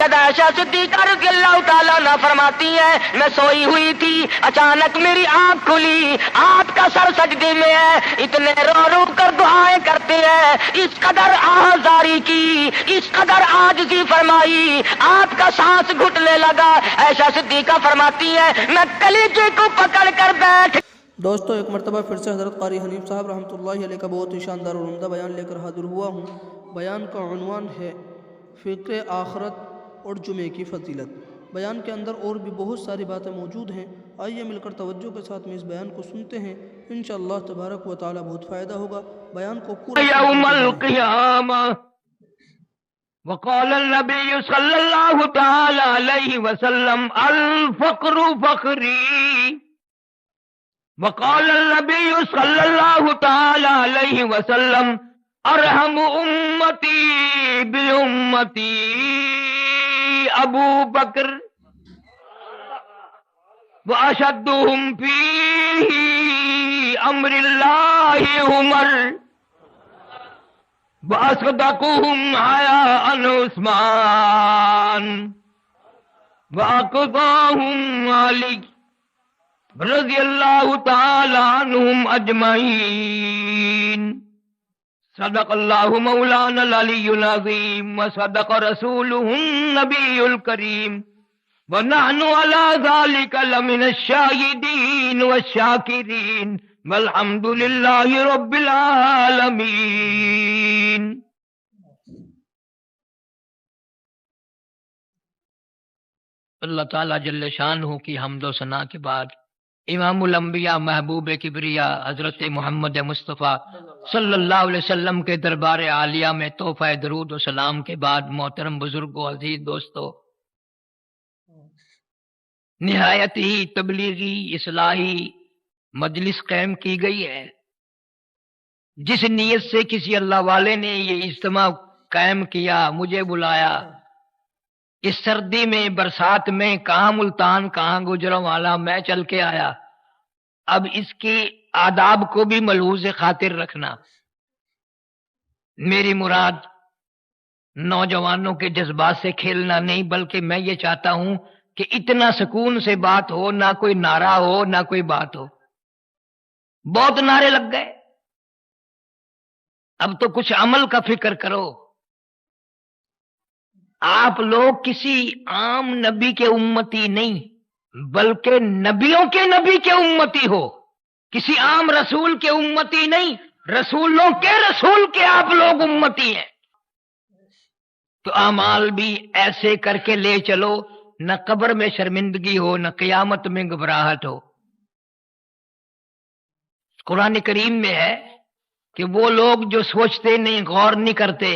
سیدہ عائشہ صدیقہ رضی اللہ تعالیٰ عنہ فرماتی ہیں میں سوئی ہوئی تھی، اچانک میری آنکھ کھلی، آپ کا سر سجدے میں ہے، اتنے رو رو کر دعائیں کرتے ہیں، اس قدر آہذاری کی، اس قدر عاجزی فرمائی، آپ کا سانس گھٹنے لگا۔ عائشہ صدیقہ فرماتی ہے میں کلیجے کو پکڑ کر بیٹھ۔ دوستو ایک مرتبہ پھر سے حضرت قاری حنیف صاحب رحمۃ اللہ علیہ کا بہت ہی شاندار اور عمدہ بیان لے کر حاضر ہوا ہوں۔ بیان کا عنوان ہے فقہ آخرت اور جمعے کی فضیلت۔ بیان کے اندر اور بھی بہت ساری باتیں موجود ہیں، آئیے مل کر توجہ کے ساتھ میں اس بیان کو سنتے ہیں، انشاءاللہ تبارک و تعالی بہت فائدہ ہوگا۔ بیان کو پورا یوم القیامہ وقال النبی صلی اللہ تعالی علیہ وسلم الفقر فخری، وقال النبی صلی اللہ تعالی علیہ وسلم ارحم امتی بامتی ابو بکر واشدہم فی امر اللہ عمر وَأَصْدَقُهُمْ حَيَاءً عُثْمَانَ وَأَقْضَاهُمْ عَلِيٌّ رضی اللہ تعالی عنہم اجمعین۔ صدق اللہ مولانا العلی العظیم وصدق رسولہ النبی الکریم ونحن علی ذلک لمن الشاہدین والشاکرین والحمد للہ رب العالمین۔ اللہ تعالیٰ جل شانہ کی حمد و ثنا کے بعد امام الانبیاء محبوب کبریا حضرت محمد مصطفیٰ صلی اللہ علیہ وسلم کے دربار عالیہ میں تحفہ درود و سلام کے بعد محترم بزرگوں عزیز دوستو، نہایت ہی تبلیغی اصلاحی مجلس قائم کی گئی ہے۔ جس نیت سے کسی اللہ والے نے یہ اجتماع قائم کیا، مجھے بلایا، اس سردی میں برسات میں کہاں ملتان کہاں گجرانوالہ میں چل کے آیا، اب اس کے آداب کو بھی ملحوظ خاطر رکھنا۔ میری مراد نوجوانوں کے جذبات سے کھیلنا نہیں، بلکہ میں یہ چاہتا ہوں کہ اتنا سکون سے بات ہو، نہ کوئی نعرہ ہو نہ کوئی بات ہو۔ بہت نعرے لگ گئے، اب تو کچھ عمل کا فکر کرو۔ آپ لوگ کسی عام نبی کے امتی نہیں، بلکہ نبیوں کے نبی کے امتی ہو، کسی عام رسول کے امتی نہیں، رسولوں کے رسول کے آپ لوگ امتی ہیں۔ تو اعمال بھی ایسے کر کے لے چلو، نہ قبر میں شرمندگی ہو نہ قیامت میں گھبراہٹ ہو۔ قرآن کریم میں ہے کہ وہ لوگ جو سوچتے نہیں، غور نہیں کرتے،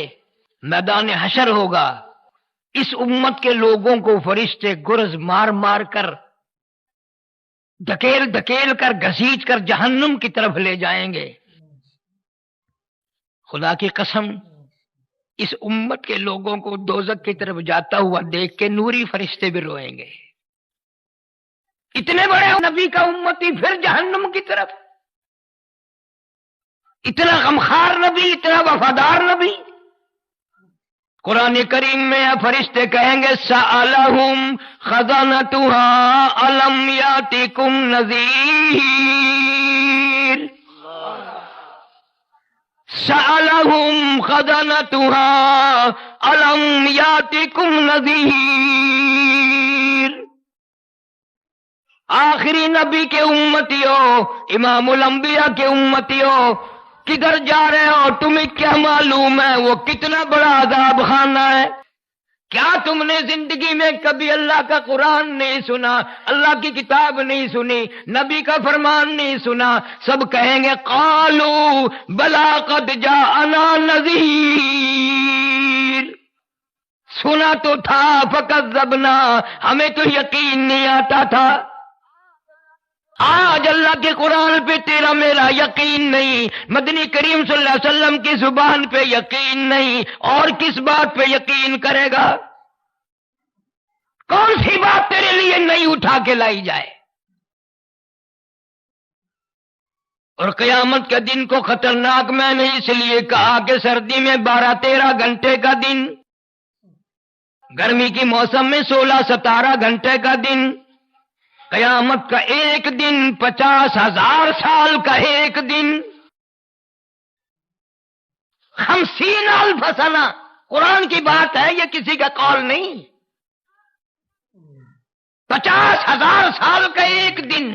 میدان حشر ہوگا، اس امت کے لوگوں کو فرشتے گرز مار مار کر دھکیل دھکیل کر گھسیٹ کر جہنم کی طرف لے جائیں گے۔ خدا کی قسم، اس امت کے لوگوں کو دوزخ کی طرف جاتا ہوا دیکھ کے نوری فرشتے بھی روئیں گے۔ اتنے بڑے نبی کا امتی پھر جہنم کی طرف، اتنا غمخوار نبی، اتنا وفادار نبی۔ قرآن کریم میں فرشتے کہیں گے سألہم خزانتہا الم یاتکم نذیر، سألہم خزانتہا الم یاتکم نذیر۔ آخری نبی کے امتیوں، امام الانبیاء کے امتیوں، کدھر جا رہے ہو؟ تمہیں کیا معلوم ہے وہ کتنا بڑا عذاب خانہ ہے؟ کیا تم نے زندگی میں کبھی اللہ کا قرآن نہیں سنا، اللہ کی کتاب نہیں سنی، نبی کا فرمان نہیں سنا؟ سب کہیں گے قالوا بلا قد جاءنا نذیر، سنا تو تھا فکذبنا، ہمیں تو یقین نہیں آتا تھا۔ آج اللہ کے قرآن پہ تیرا میرا یقین نہیں، مدنی کریم صلی اللہ علیہ وسلم کی زبان پہ یقین نہیں، اور کس بات پہ یقین کرے گا؟ کون سی بات تیرے لیے نہیں اٹھا کے لائی جائے؟ اور قیامت کے دن کو خطرناک میں نے اس لیے کہا کہ سردی میں 12-13 گھنٹے کا دن گرمی کی موسم میں 16-17 گھنٹے کا دن، قیامت کا ایک دن 50,000 سال کا ایک دن، 50,000 سنہ، قرآن کی بات ہے، یہ کسی کا قول نہیں۔ 50,000 سال کا ایک دن،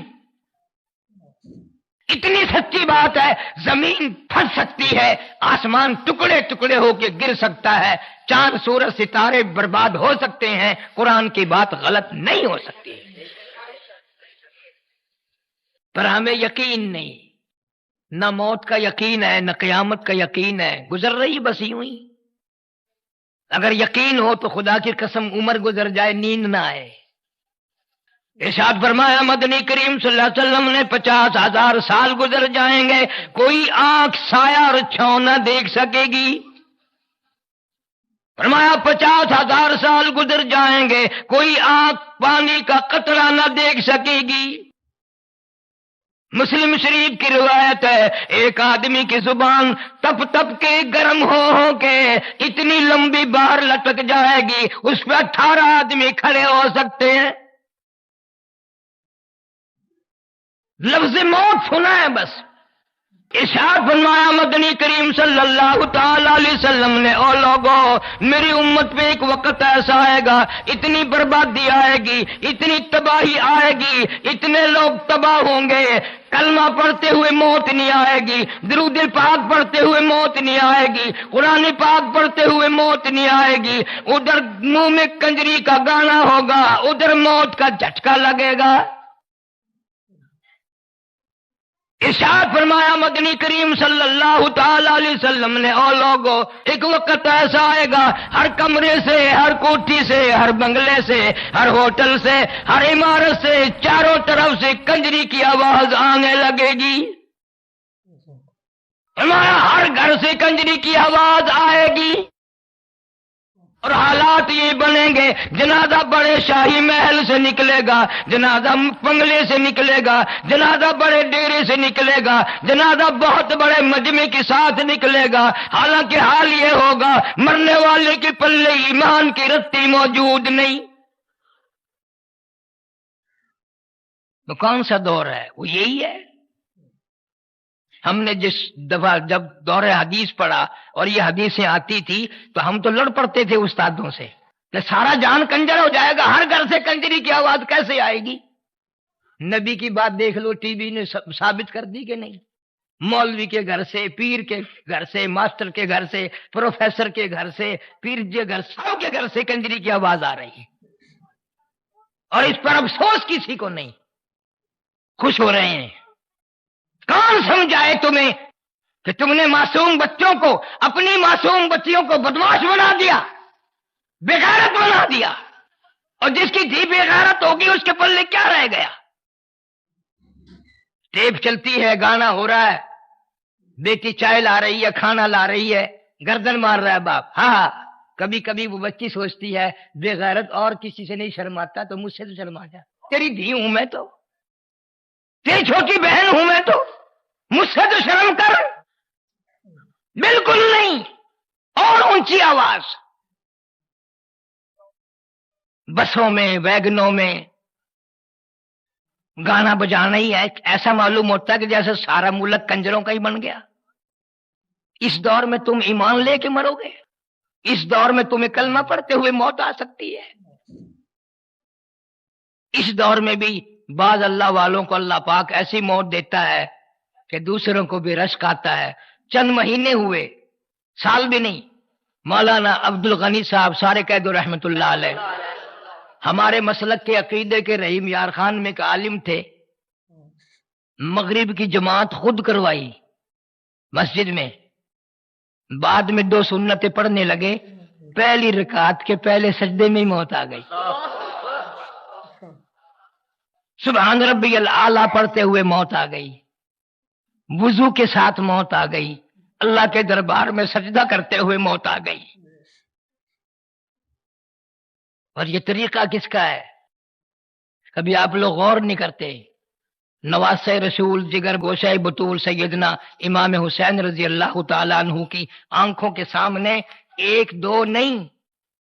اتنی سچی بات ہے۔ زمین پھٹ سکتی ہے، آسمان ٹکڑے ٹکڑے ہو کے گر سکتا ہے، چاند سورج ستارے برباد ہو سکتے ہیں، قرآن کی بات غلط نہیں ہو سکتی، پر ہمیں یقین نہیں، نہ موت کا یقین ہے نہ قیامت کا یقین ہے، گزر رہی بس یوں ہی۔ اگر یقین ہو تو خدا کی قسم عمر گزر جائے نیند نہ آئے۔ ارشاد فرمایا مدنی کریم صلی اللہ علیہ وسلم نے 50,000 سال گزر جائیں گے، کوئی آنکھ سایہ اور چھاؤں نہ دیکھ سکے گی۔ فرمایا 50,000 سال گزر جائیں گے، کوئی آنکھ پانی کا قطرہ نہ دیکھ سکے گی۔ مسلم شریف کی روایت ہے، ایک آدمی کی زبان تپ تپ کے گرم ہو کے اتنی لمبی باہر لٹک جائے گی، اس پہ 18 آدمی کھڑے ہو سکتے ہیں۔ لفظ موت سنا ہے بس۔ ارشاد فرمایا مدنی کریم صلی اللہ تعالی علیہ وسلم نے، او لوگو میری امت پہ ایک وقت ایسا آئے گا، اتنی بربادی آئے گی، اتنی تباہی آئے گی، اتنے لوگ تباہ ہوں گے، کلمہ پڑھتے ہوئے موت نہیں آئے گی، درود پاک پڑھتے ہوئے موت نہیں آئے گی، قرآن پاک پڑھتے ہوئے موت نہیں آئے گی، ادھر منہ میں کنجری کا گانا ہوگا، ادھر موت کا جھٹکا لگے گا۔ ارشاد فرمایا مدنی کریم صلی اللہ تعالی علیہ وسلم نے، او لوگو ایک وقت ایسا آئے گا، ہر کمرے سے، ہر کوٹھی سے، ہر بنگلے سے، ہر ہوٹل سے، ہر عمارت سے، چاروں طرف سے کنجری کی آواز آنے لگے گی۔ فرمایا ہر گھر سے کنجری کی آواز آئے گی، اور حالات یہ بنیں گے، جنازہ بڑے شاہی محل سے نکلے گا، جنازہ بنگلے سے نکلے گا، جنازہ بڑے ڈیرے سے نکلے گا، جنازہ بہت بڑے مجمع کے ساتھ نکلے گا، حالانکہ حال یہ ہوگا مرنے والے کے پلے ایمان کی رتی موجود نہیں۔ تو کون سا دور ہے؟ وہ یہی ہے۔ ہم نے جس دفعہ جب دور حدیث پڑھا اور یہ حدیثیں آتی تھی تو ہم تو لڑ پڑتے تھے استادوں سے کہ سارا جان کنجر ہو جائے گا، ہر گھر سے کنجری کی آواز کیسے آئے گی؟ نبی کی بات دیکھ لو، ٹی وی نے ثابت کر دی کہ نہیں؟ مولوی کے گھر سے، پیر کے گھر سے، ماسٹر کے گھر سے، پروفیسر کے گھر سے، پیر کے گھر، سب کے گھر سے کنجری کی آواز آ رہی ہے، اور اس پر افسوس کسی کو نہیں، خوش ہو رہے ہیں۔ کون سمجھائے تمہیں کہ تم نے معصوم بچوں کو، اپنی معصوم بچیوں کو بدمعاش بنا دیا، بےغیرت بنا دیا، اور جس کی دھی بےغیرت ہوگی اس کے پلے کیا رہ گیا؟ ٹیپ چلتی ہے، گانا ہو رہا ہے، بیٹی چائے لا رہی ہے، کھانا لا رہی ہے، گردن مار رہا ہے باپ۔ ہاں کبھی کبھی وہ بچی سوچتی ہے بےغیرت اور کسی سے نہیں شرماتا تو مجھ سے تو شرما جا، تیری دھی ہوں میں تو، تیری چھوٹی بہن ہوں میں تو، مجھ سے تو شرم کر۔ بالکل نہیں، اور اونچی آواز، بسوں میں، ویگنوں میں گانا بجانا ہی ہے، ایسا معلوم ہوتا ہے کہ جیسے سارا ملک کنجروں کا ہی بن گیا۔ اس دور میں تم ایمان لے کے مرو گے، اس دور میں تمہیں کلمہ پڑھتے ہوئے موت آ سکتی ہے۔ اس دور میں بھی بعض اللہ والوں کو اللہ پاک ایسی موت دیتا ہے کہ دوسروں کو بھی رشک آتا ہے۔ چند مہینے ہوئے، سال بھی نہیں، مولانا عبد الغنی صاحب سارے قید رحمت اللہ علیہ، ہمارے مسلک کے عقیدے کے رحیم یار خان میں ایک عالم تھے، مغرب کی جماعت خود کروائی مسجد میں، بعد میں 2 سنتیں پڑھنے لگے، پہلی رکعت کے پہلے سجدے میں ہی موت آ گئی۔ سبحان ربی الاعلیٰ پڑھتے ہوئے موت آ گئی، وضو کے ساتھ موت آ گئی، اللہ کے دربار میں سجدہ کرتے ہوئے موت آ گئی۔ اور یہ طریقہ کس کا ہے؟ کبھی آپ لوگ غور نہیں کرتے؟ نواسہ رسول، جگر گوشہ بطول سیدنا امام حسین رضی اللہ تعالیٰ عنہ کی آنکھوں کے سامنے 1 2 نہیں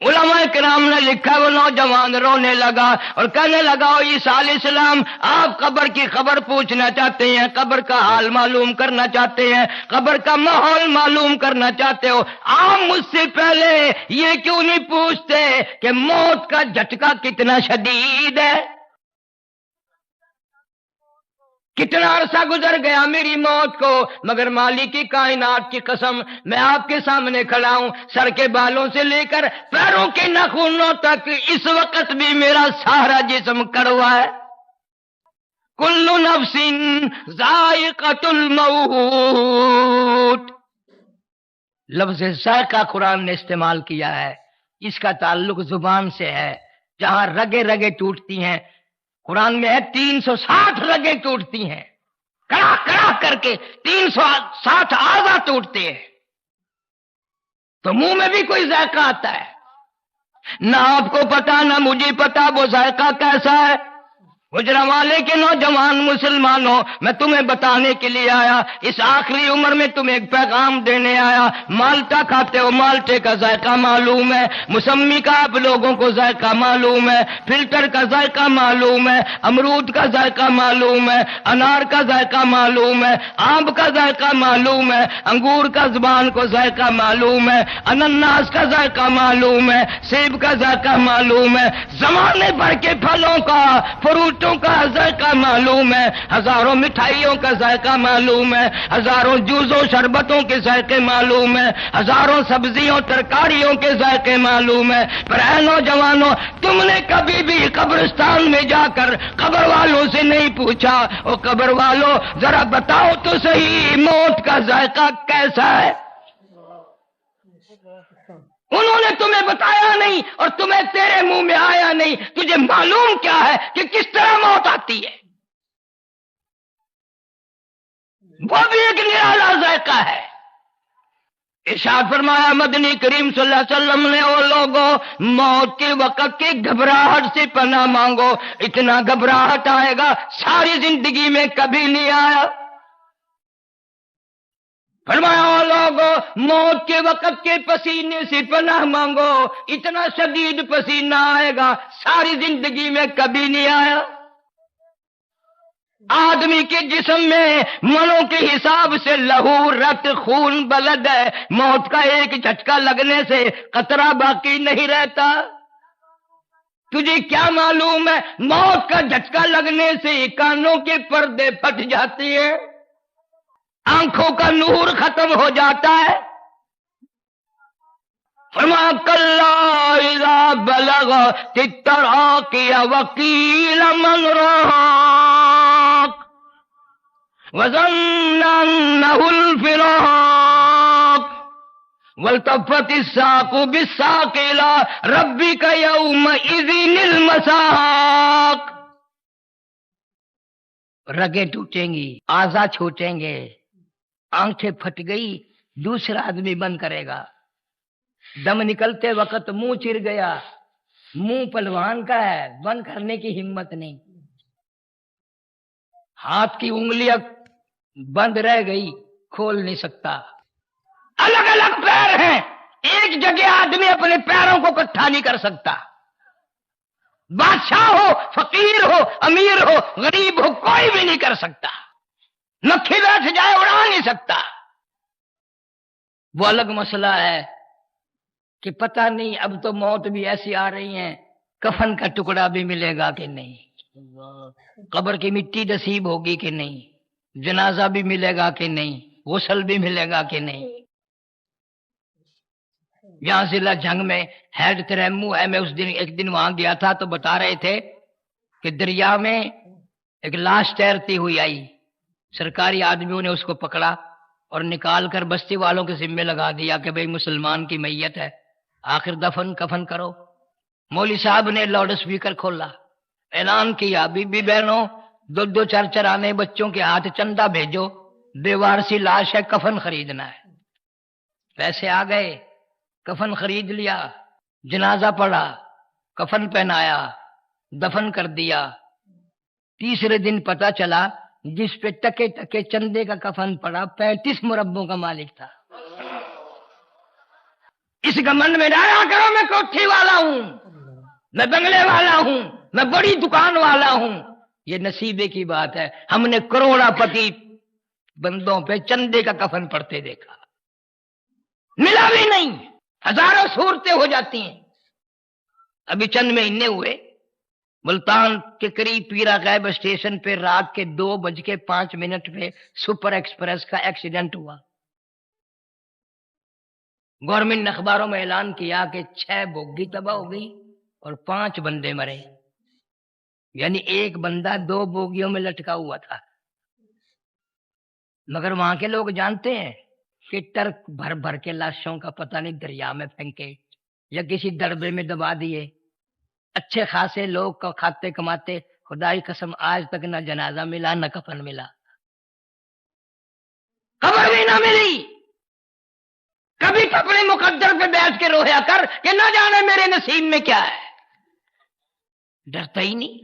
علماء کرام نے لکھا وہ نوجوان رونے لگا اور کہنے لگا عیسیٰ علیہ السلام آپ قبر کی خبر پوچھنا چاہتے ہیں، قبر کا حال معلوم کرنا چاہتے ہیں، قبر کا ماحول معلوم کرنا چاہتے ہو، آپ مجھ سے پہلے یہ کیوں نہیں پوچھتے کہ موت کا جھٹکا کتنا شدید ہے؟ کتنا عرصہ گزر گیا میری موت کو، مگر مالک کی کائنات کی قسم میں آپ کے سامنے کھڑا ہوں، سر کے بالوں سے لے کر پیروں کے ناخنوں تک اس وقت بھی میرا سارا جسم کڑوا ہے۔ کل نفس ذائقۃ الموت، لفظ ذائقہ قرآن نے استعمال کیا ہے، اس کا تعلق زبان سے ہے، جہاں رگیں رگیں ٹوٹتی ہیں، قرآن میں ہے 360 رگیں ٹوٹتی ہیں، کڑا کڑا کر کے 360 اعضاء ٹوٹتے ہیں، تو منہ میں بھی کوئی ذائقہ آتا ہے، نہ آپ کو پتا نہ مجھے پتا وہ ذائقہ کیسا ہے۔ حجرہ والے کے نوجوان مسلمانوں، میں تمہیں بتانے کے لیے آیا، اس آخری عمر میں تمہیں ایک پیغام دینے آیا۔ مالٹا کھاتے ہو، مالٹے کا ذائقہ معلوم ہے، موسمی کا آپ لوگوں کو ذائقہ معلوم ہے، فلٹر کا ذائقہ معلوم ہے، امرود کا ذائقہ معلوم ہے، انار کا ذائقہ معلوم ہے، آم کا ذائقہ معلوم ہے، انگور کا زبان کو ذائقہ معلوم ہے، انناس کا ذائقہ معلوم ہے، سیب کا ذائقہ معلوم ہے، زمانے بھر کے پھلوں کا، فروٹ کا ذائقہ معلوم ہے، ہزاروں مٹھائیوں کا ذائقہ معلوم ہے، ہزاروں جوسوں شربتوں کے ذائقے معلوم ہے، ہزاروں سبزیوں ترکاریوں کے ذائقے معلوم ہے، پر اے نوجوانوں، تم نے کبھی بھی قبرستان میں جا کر قبر والوں سے نہیں پوچھا، او قبر والوں ذرا بتاؤ تو صحیح موت کا ذائقہ کیسا ہے؟ انہوں نے تمہیں بتایا نہیں اور تمہیں تیرے منہ میں آیا نہیں، تجھے معلوم کیا ہے کہ کس طرح موت آتی ہے؟ وہ بھی ایک نرالا ذائقہ ہے۔ ارشاد فرمایا مدنی کریم صلی اللہ علیہ وسلم نے، او لوگوں موت کے وقت کی گھبراہٹ سے پناہ مانگو، اتنا گھبراہٹ آئے گا ساری زندگی میں کبھی نہیں آیا۔ فرمایا لوگوں موت کے وقت کے پسینے سے پناہ مانگو، اتنا شدید پسینہ آئے گا ساری زندگی میں کبھی نہیں آیا۔ آدمی کے جسم میں منوں کے حساب سے لہو رت خون بلد ہے، موت کا ایک جھٹکا لگنے سے قطرہ باقی نہیں رہتا۔ تجھے کیا معلوم ہے موت کا جھٹکا لگنے سے کانوں کے پردے پھٹ جاتے ہیں، آنکھوں کا نور ختم ہو جاتا ہے۔ فرمایا کلا اذا بلغت التراقی وقیل من راق وظن انه الفراق والتفت الساق بالساق الى ربك يومئذ المساق، رگیں ٹوٹیں گی، اعضاء چھوٹیں گے، آنکھیں پھٹ گئی، دوسرا آدمی بند کرے گا، دم نکلتے وقت منہ چر گیا، منہ پلوان کا ہے، بند کرنے کی ہمت نہیں، ہاتھ کی انگلیاں بند رہ گئی، کھول نہیں سکتا، الگ الگ پیر ہیں، ایک جگہ آدمی اپنے پیروں کو اکٹھا نہیں کر سکتا، بادشاہ ہو، فقیر ہو، امیر ہو، غریب ہو، کوئی بھی نہیں کر سکتا، مکھی بیٹھ جائے اڑا نہیں سکتا۔ وہ الگ مسئلہ ہے کہ پتہ نہیں اب تو موت بھی ایسی آ رہی ہیں، کفن کا ٹکڑا بھی ملے گا کہ نہیں، قبر کی مٹی نصیب ہوگی کہ نہیں، جنازہ بھی ملے گا کہ نہیں، غسل بھی ملے گا کہ نہیں۔ یہاں ضلع جنگ میں ہیڈ تریمو ہے، میں اس دن ایک دن وہاں گیا تھا تو بتا رہے تھے کہ دریا میں ایک لاش تیرتی ہوئی آئی، سرکاری آدمیوں نے اس کو پکڑا اور نکال کر بستی والوں کے ذمے لگا دیا کہ بھئی مسلمان کی میت ہے، آخر دفن کفن کرو۔ مولوی صاحب نے لاؤڈ اسپیکر کھولا، اعلان کیا بی بی بہنوں، دو دو چار چار آنے بچوں کے ہاتھ چندہ بھیجو، بیوار سی لاش ہے، کفن خریدنا ہے۔ پیسے آ گئے، کفن خرید لیا، جنازہ پڑھا، کفن پہنایا، دفن کر دیا۔ تیسرے دن پتا چلا جس پہ ٹکے ٹکے چندے کا کفن پڑا 35 مربوں کا مالک تھا۔ اس گھمنڈ میں ڈالا کرو میں کوٹھی والا ہوں، میں بنگلے والا ہوں، میں بڑی دکان والا ہوں. یہ نصیبے کی بات ہے. ہم نے کروڑا پتی بندوں پہ چندے کا کفن پڑتے دیکھا، ملا بھی نہیں. ہزاروں صورتیں ہو جاتی ہیں. ابھی چند مہینے ہوئے ملتان کے قریب پیرا غیب اسٹیشن پہ رات کے 2:05 پہ سپر ایکسپریس کا ایکسیڈنٹ ہوا. گورنمنٹ نے اخباروں میں اعلان کیا کہ 6 بوگی تباہ ہو گئی اور 5 بندے مرے، یعنی ایک بندہ 2 بوگیوں میں لٹکا ہوا تھا. مگر وہاں کے لوگ جانتے ہیں کہ ٹرک بھر بھر کے لاشوں کا پتہ نہیں دریا میں پھینکے یا کسی دربے میں دبا دیے. اچھے خاصے لوگ کو کھاتے کماتے، خدائی قسم آج تک نہ جنازہ ملا نہ کفن ملا، خبر بھی نہ ملی. کبھی تو اپنے مقدر پہ بیٹھ کے رویا کر کہ نہ جانے میرے نصیب میں کیا ہے. ڈرتا ہی نہیں.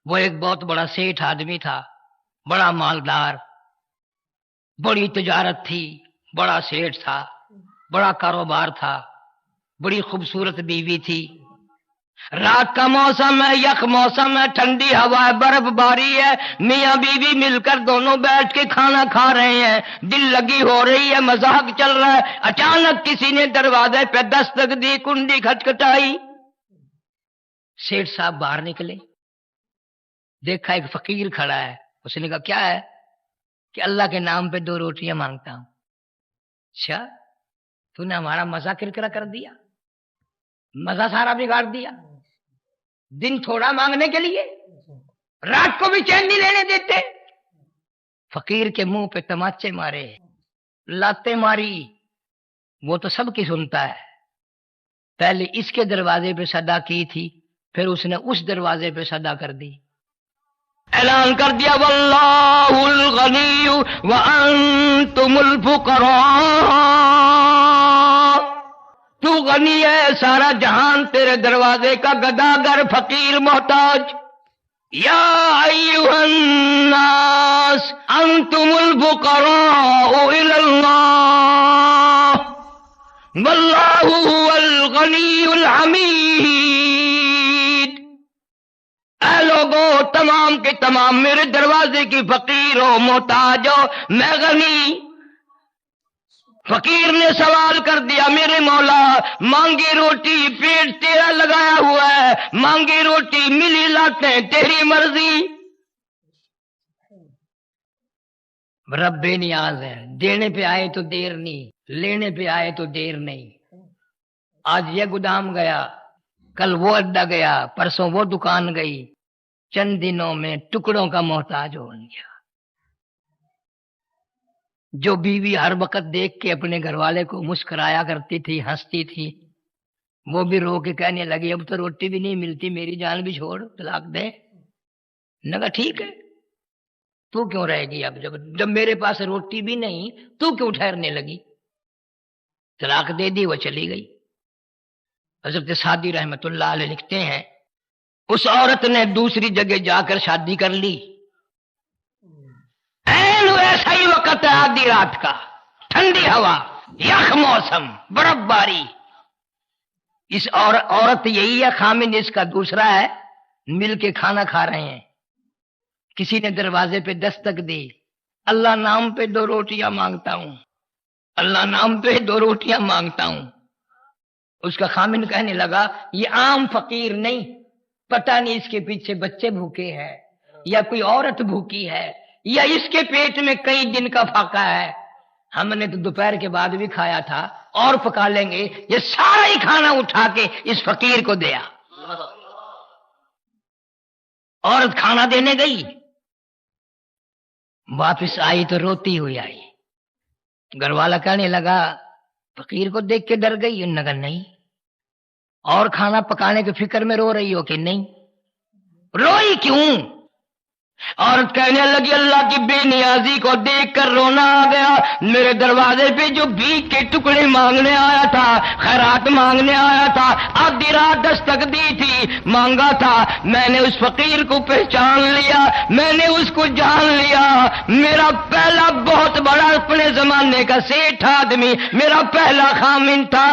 وہ ایک بہت بڑا سیٹھ آدمی تھا، بڑا مالدار، بڑی تجارت تھی، بڑا سیٹھ تھا، بڑا کاروبار تھا، بڑی خوبصورت بیوی تھی. رات کا موسم ہے، یک موسم ہے، ٹھنڈی ہوا ہے، برف باری ہے. میاں بیوی مل کر دونوں بیٹھ کے کھانا کھا رہے ہیں، دل لگی ہو رہی ہے، مذاق چل رہا ہے. اچانک کسی نے دروازے پہ دستک دی، کنڈی کھٹکھٹائی. سیٹھ صاحب باہر نکلے، دیکھا ایک فقیر کھڑا ہے. اس نے کہا کیا ہے؟ کہ اللہ کے نام پہ 2 روٹیاں مانگتا ہوں. اچھا، تو نے ہمارا مزہ کرکرا کر دیا، مزہ سارا بگاڑ دیا. دن تھوڑا مانگنے کے لیے رات کو بھی چین نہیں لینے دیتے. فقیر کے منہ پہ تماچے مارے، لاتے ماری. وہ تو سب کی سنتا ہے. پہلے اس کے دروازے پہ صدا کی تھی، پھر اس نے اس دروازے پہ صدا کر دی. اعلان کر دیا واللہ الغنی وانتم الفقراء. تو غنی ہے، سارا جہان تیرے دروازے کا گداگر، فقیر محتاج. یا ایھا الناس انتم الفقراء الی اللہ واللہ هو الغنی الحمید. اے لوگو، تمام کے تمام میرے دروازے کی فقیر ہو، محتاج ہو، میں غنی. فقیر نے سوال کر دیا میرے مولا، مانگی روٹی پیٹ تیرا لگایا ہوا ہے، مانگی روٹی ملی لاتے تیری مرضی. رب بے نیاز ہے، دینے پہ آئے تو دیر نہیں، لینے پہ آئے تو دیر نہیں. آج یہ گودام گیا، کل وہ اڈا گیا، پرسوں وہ دکان گئی. چند دنوں میں ٹکڑوں کا محتاج ہو گیا. جو بیوی ہر وقت دیکھ کے اپنے گھر والے کو مسکرایا کرتی تھی، ہنستی تھی، وہ بھی رو کے کہنے لگی اب تو روٹی بھی نہیں ملتی، میری جان بھی چھوڑ، طلاق دے. نے کہا ٹھیک ہے، تو کیوں رہے گی؟ اب جب میرے پاس روٹی بھی نہیں تو کیوں ٹھہرنے لگی؟ طلاق دے دی، وہ چلی گئی. حضرت سعدی رحمت اللہ علیہ لکھتے ہیں اس عورت نے دوسری جگہ جا کر شادی کر لی. ایسا ہی وقت ہے آدھی رات کا، ٹھنڈی ہوا، یخ موسم، برف باری. اس عورت یہی ہے، خامن اس کا دوسرا ہے، مل کے کھانا کھا رہے ہیں. کسی نے دروازے پہ دستک دی، اللہ نام پہ 2 روٹیاں مانگتا ہوں، اللہ نام پہ 2 روٹیاں مانگتا ہوں. اس کا خامن کہنے لگا یہ عام فقیر نہیں، پتہ نہیں اس کے پیچھے بچے بھوکے ہیں یا کوئی عورت بھوکی ہے یا اس کے پیٹ میں کئی دن کا فاقہ ہے. ہم نے تو دوپہر کے بعد بھی کھایا تھا، اور پکا لیں گے. یہ سارا ہی کھانا اٹھا کے اس فقیر کو دیا. عورت کھانا دینے گئی، واپس آئی تو روتی ہوئی آئی. گھر والا کہنے لگا فقیر کو دیکھ کے ڈر گئی؟ انہوں نے کہا نہیں. اور کھانا پکانے کی فکر میں رو رہی ہو کہ نہیں؟ روئی کیوں؟ عورت کہنے لگی اللہ کی بے نیازی کو دیکھ کر رونا آ گیا. میرے دروازے پہ جو بھیک کے ٹکڑے مانگنے آیا تھا، خیرات مانگنے آیا تھا، آدھی رات دستک دی تھی، مانگا تھا، میں نے اس فقیر کو پہچان لیا، میں نے اس کو جان لیا. میرا پہلا بہت بڑا اپنے زمانے کا سیٹھ آدمی میرا پہلا خامن تھا.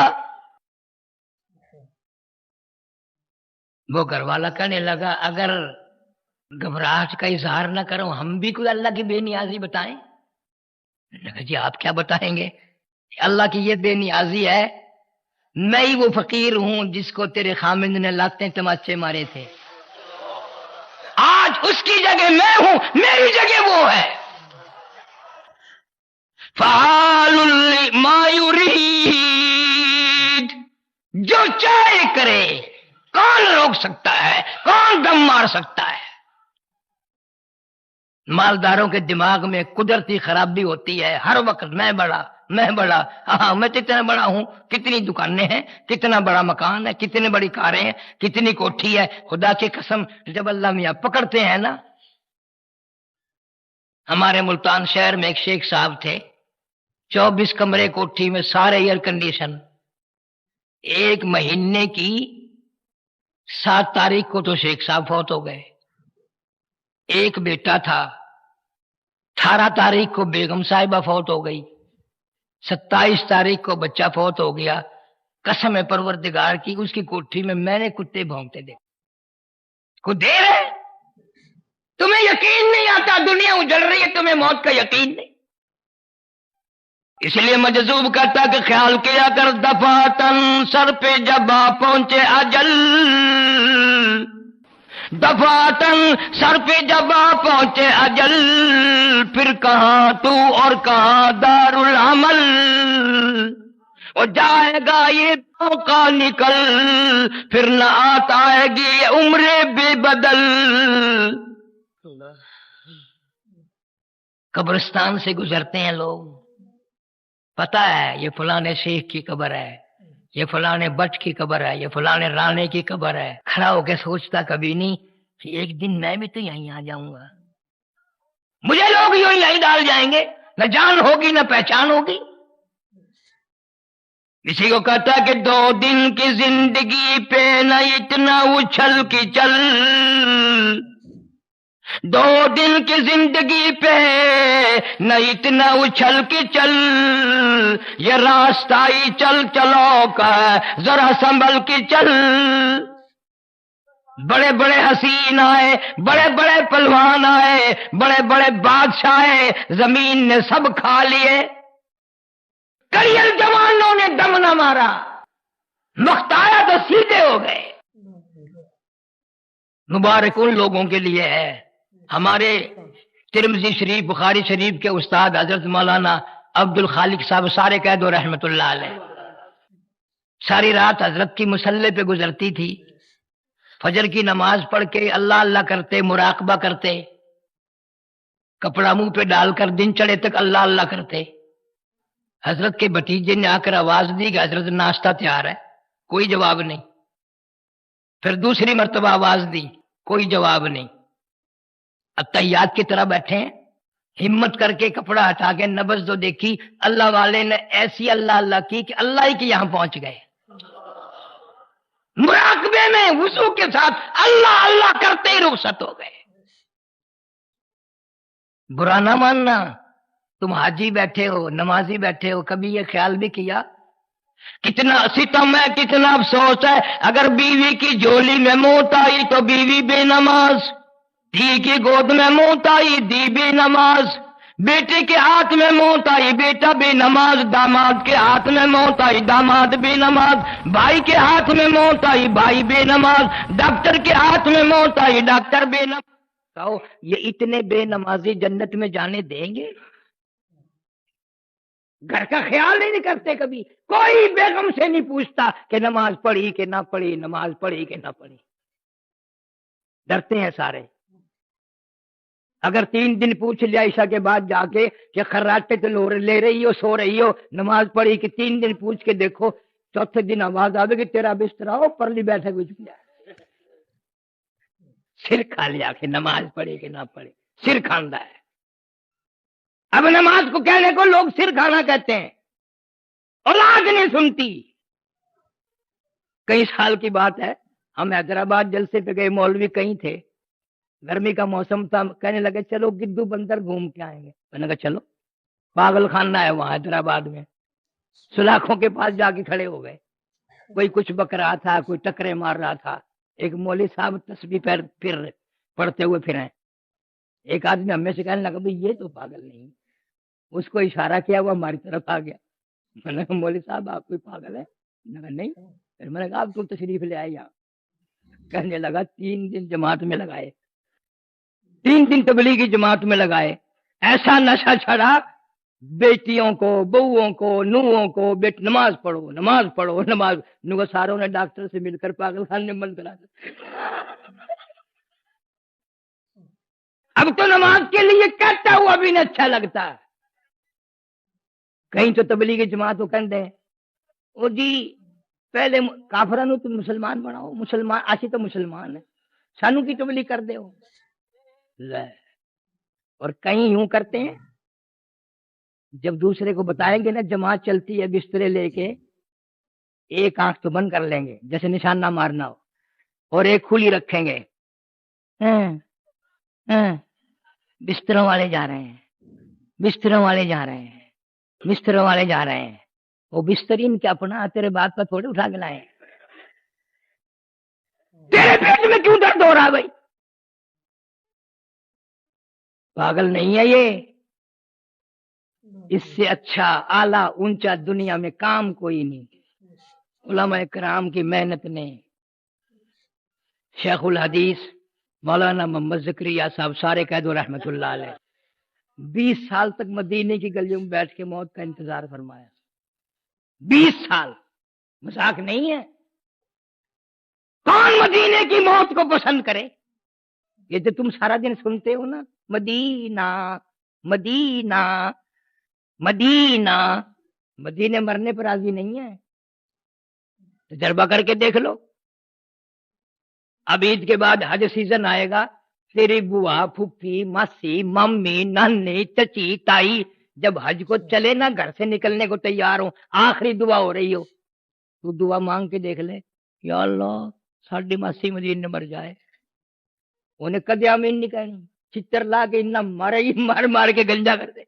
وہ گھر والا کہنے لگا اگر گھبراہٹ کا اظہار نہ کرو ہم بھی کوئی اللہ کی بے نیازی بتائیں. جی آپ کیا بتائیں گے؟ اللہ کی یہ بے نیازی ہے، میں ہی وہ فقیر ہوں جس کو تیرے خامند نے لاتے تماچے مارے تھے، آج اس کی جگہ میں ہوں، میری جگہ وہ ہے. فعال لما یرید، جو چاہے کرے، کون روک سکتا ہے؟ کون دم مار سکتا ہے؟ مالداروں کے دماغ میں قدرتی خرابی ہوتی ہے، ہر وقت میں بڑا، ہاں میں کتنا بڑا ہوں، کتنی دکانیں ہیں، کتنا بڑا مکان ہے، کتنی بڑی کاریں ہیں، کتنی کوٹھی ہے. خدا کی قسم جب اللہ میاں پکڑتے ہیں نا. ہمارے ملتان شہر میں ایک شیخ صاحب تھے، 24 کمرے کوٹھی میں سارے ایئر کنڈیشن. ایک مہینے کی 7 تاریخ کو تو شیخ صاحب فوت ہو گئے. ایک بیٹا تھا، 18 تاریخ کو بیگم صاحبہ فوت ہو گئی، 27 تاریخ کو بچہ فوت ہو گیا. قسم پروردگار کی اس کی کوٹھی میں نے کتے بھونکتے دیکھے. کو دیر ہے، تمہیں یقین نہیں آتا، دنیا اجڑ رہی ہے، تمہیں موت کا یقین نہیں. اس لیے مجذوب کرتا کہ خیال کیا کر دفاتن سر پہ جب آ پہنچے اجل، دفاتن سر پہ جب آ پہنچے اجل، پھر کہاں تو اور کہاں دار العمل. اور جائے گا یہ موقع نکل، پھر نہ آتا ہے گی یہ عمر بے بدل. قبرستان سے گزرتے ہیں لوگ، پتہ ہے یہ فلانے شیخ کی قبر ہے، یہ فلانے بٹ کی قبر ہے، یہ فلانے رانے کی قبر ہے. کھڑا ہو کے سوچتا کبھی نہیں کہ ایک دن میں بھی تو یہیں آ جاؤں گا، مجھے لوگ یوں یہیں ڈال جائیں گے، نہ جان ہوگی نہ پہچان ہوگی. کسی کو کہتا کہ 2 دن کی زندگی پہ نہ اتنا اچھل کی چل، 2 دن کی زندگی پہ نہ اتنا اچھل کی چل، یہ راستہ ہی چل چلو کا ذرا سنبھل کے چل. بڑے بڑے حسین آئے، بڑے بڑے پہلوان آئے، بڑے بڑے بادشاہ آئے، زمین نے سب کھا لیے، کڑیل جوانوں نے دم نہ مارا، مختایا تو سیدھے ہو گئے. مبارک ان لوگوں کے لیے ہے. ہمارے ترمذی شریف، بخاری شریف کے استاد حضرت مولانا عبد الخالق صاحب سارے قید و رحمت اللہ علیہ، ساری رات حضرت کی مصلی پہ گزرتی تھی. فجر کی نماز پڑھ کے اللہ اللہ کرتے، مراقبہ کرتے، کپڑا منہ پہ ڈال کر دن چڑھے تک اللہ اللہ کرتے. حضرت کے بھتیجے نے آ کر آواز دی کہ حضرت ناشتہ تیار ہے، کوئی جواب نہیں. پھر دوسری مرتبہ آواز دی، کوئی جواب نہیں. اتحیات کی طرح بیٹھے ہیں، ہمت کر کے کپڑا ہٹا کے نبض تو دیکھی، اللہ والے نے ایسی اللہ اللہ کی کہ اللہ ہی کے یہاں پہنچ گئے. مراقبے میں وضو کے ساتھ اللہ اللہ کرتے ہی رخصت ہو گئے. برا نہ ماننا، تم حاجی بیٹھے ہو، نمازی بیٹھے ہو، کبھی یہ خیال بھی کیا کتنا ستم ہے، کتنا افسوس ہے. اگر بیوی کی جھولی میں موت آئی تو بیوی بے نماز، دھی کی گود میں موت آئی دی بے نماز، بیٹے کے ہاتھ میں موت آئی بیٹا بے نماز، داماد کے ہاتھ میں موت آئی داماد بے نماز، بھائی کے ہاتھ میں موت آئی بھائی بے نماز، ڈاکٹر کے ہاتھ میں موت آئی ڈاکٹر بے نماز. کہو یہ اتنے بے نمازی جنت میں جانے دیں گے؟ گھر کا خیال نہیں کرتے، کبھی کوئی بیگم سے نہیں پوچھتا کہ نماز پڑھی کہ نہ پڑھی، نماز پڑھی کہ نہ پڑھی. ڈرتے ہیں سارے. اگر 3 دن پوچھ لیا عشاء کے بعد جا کے کہ خراٹے تو لے رہی ہو، سو رہی ہو، نماز پڑھی کہ 3 دن پوچھ کے دیکھو، چوتھے دن آواز آئے کہ تیرا بستر ہو پرلی بیٹھے کچھ سر کھا لیا کہ نماز پڑھی کہ نہ پڑھی، سر کھاندا ہے. اب نماز کو کہنے کو لوگ سر کھانا کہتے ہیں، اولاد نہیں سنتی. کئی سال کی بات ہے، ہم حیدرآباد جلسے پہ گئے، مولوی کہیں تھے، گرمی کا موسم تھا، کہنے لگے چلو گدو بندر گھوم کے آئیں گے. میں نے کہا چلو. پاگل خانہ ہے وہاں حیدرآباد میں، سلاخوں کے پاس جا کے کھڑے ہو گئے، کوئی کچھ بک رہا تھا، کوئی ٹکرے مار رہا تھا، ایک مولوی صاحب تسبیح پھر پڑھتے ہوئے پھریں، ایک آدمی ہمیں سے کہنے لگا بھئی یہ تو پاگل نہیں، اس کو اشارہ کیا وہ ہماری طرف آ گیا، میں نے کہا مولوی صاحب آپ کوئی پاگل ہے؟ میں نے کہا نہیں، پھر میں نے کہا آپ کو تشریف لے آئے یہاں، کہنے لگا 3 دن جماعت میں لگائے، 3 دن تبلیغی جماعت میں لگائے، ایسا نشہ چھڑا، بیٹیوں کو، بہووں کو، نوہوں کو، نماز پڑھو نماز پڑھو نماز، نو ساروں نے ڈاکٹر سے مل کر پاگل خانے میں بند کرا دیا۔ اب تو نماز کے لیے کہتا ہوا بھی نہیں اچھا لگتا، کہیں تو تبلیغی جماعت کو کہہ دیں او جی پہلے کافرانو تم مسلمان بناؤ، مسلمان اسی تو مسلمان ہے، سانو کی تبلیغ کر دے ہو، اور کہیں یوں کرتے ہیں جب دوسرے کو بتائیں گے نا جماعت چلتی ہے بسترے لے کے، ایک آنکھ تو بند کر لیں گے جیسے نشان نہ مارنا ہو، اور ایک کھلی رکھیں گے، بستروں والے جا رہے ہیں، بستروں والے جا رہے ہیں، بستروں والے جا رہے ہیں، وہ بسترین کیا اپنا تیرے بات پر تھوڑے اٹھا کے لائے، تیرے پیٹ میں کیوں درد ہو رہا بھائی؟ پاگل نہیں ہے یہ، اس سے اچھا اعلیٰ اونچا دنیا میں کام کوئی نہیں۔ علماء کرام کی محنت نے، شیخ الحدیث مولانا محمد زکریہ صاحب سارے کہہ دو رحمت اللہ علیہ، 20 سال تک مدینے کی گلیوں میں بیٹھ کے موت کا انتظار فرمایا، 20 سال، مذاق نہیں ہے۔ کون مدینے کی موت کو پسند کرے؟ یہ تو تم سارا دن سنتے ہو نا، مدینہ مدینہ مدینہ، مدینے مرنے پر راضی نہیں ہے، تجربہ کر کے دیکھ لو۔ اب عید کے بعد حج سیزن آئے گا، تیری بوا، پھوپھی، ماسی، ممی، نانی، چچی، تائی جب حج کو چلے نا گھر سے نکلنے کو تیار ہو، آخری دعا ہو رہی ہو، تو دعا مانگ کے دیکھ لے، یا اللہ ساڈی ماسی مدینے مر جائے، انہیں کدی آمین نہیں کہنی، چتر لا کے اتنا مارے ہی مار مار کے گنجا کر دے۔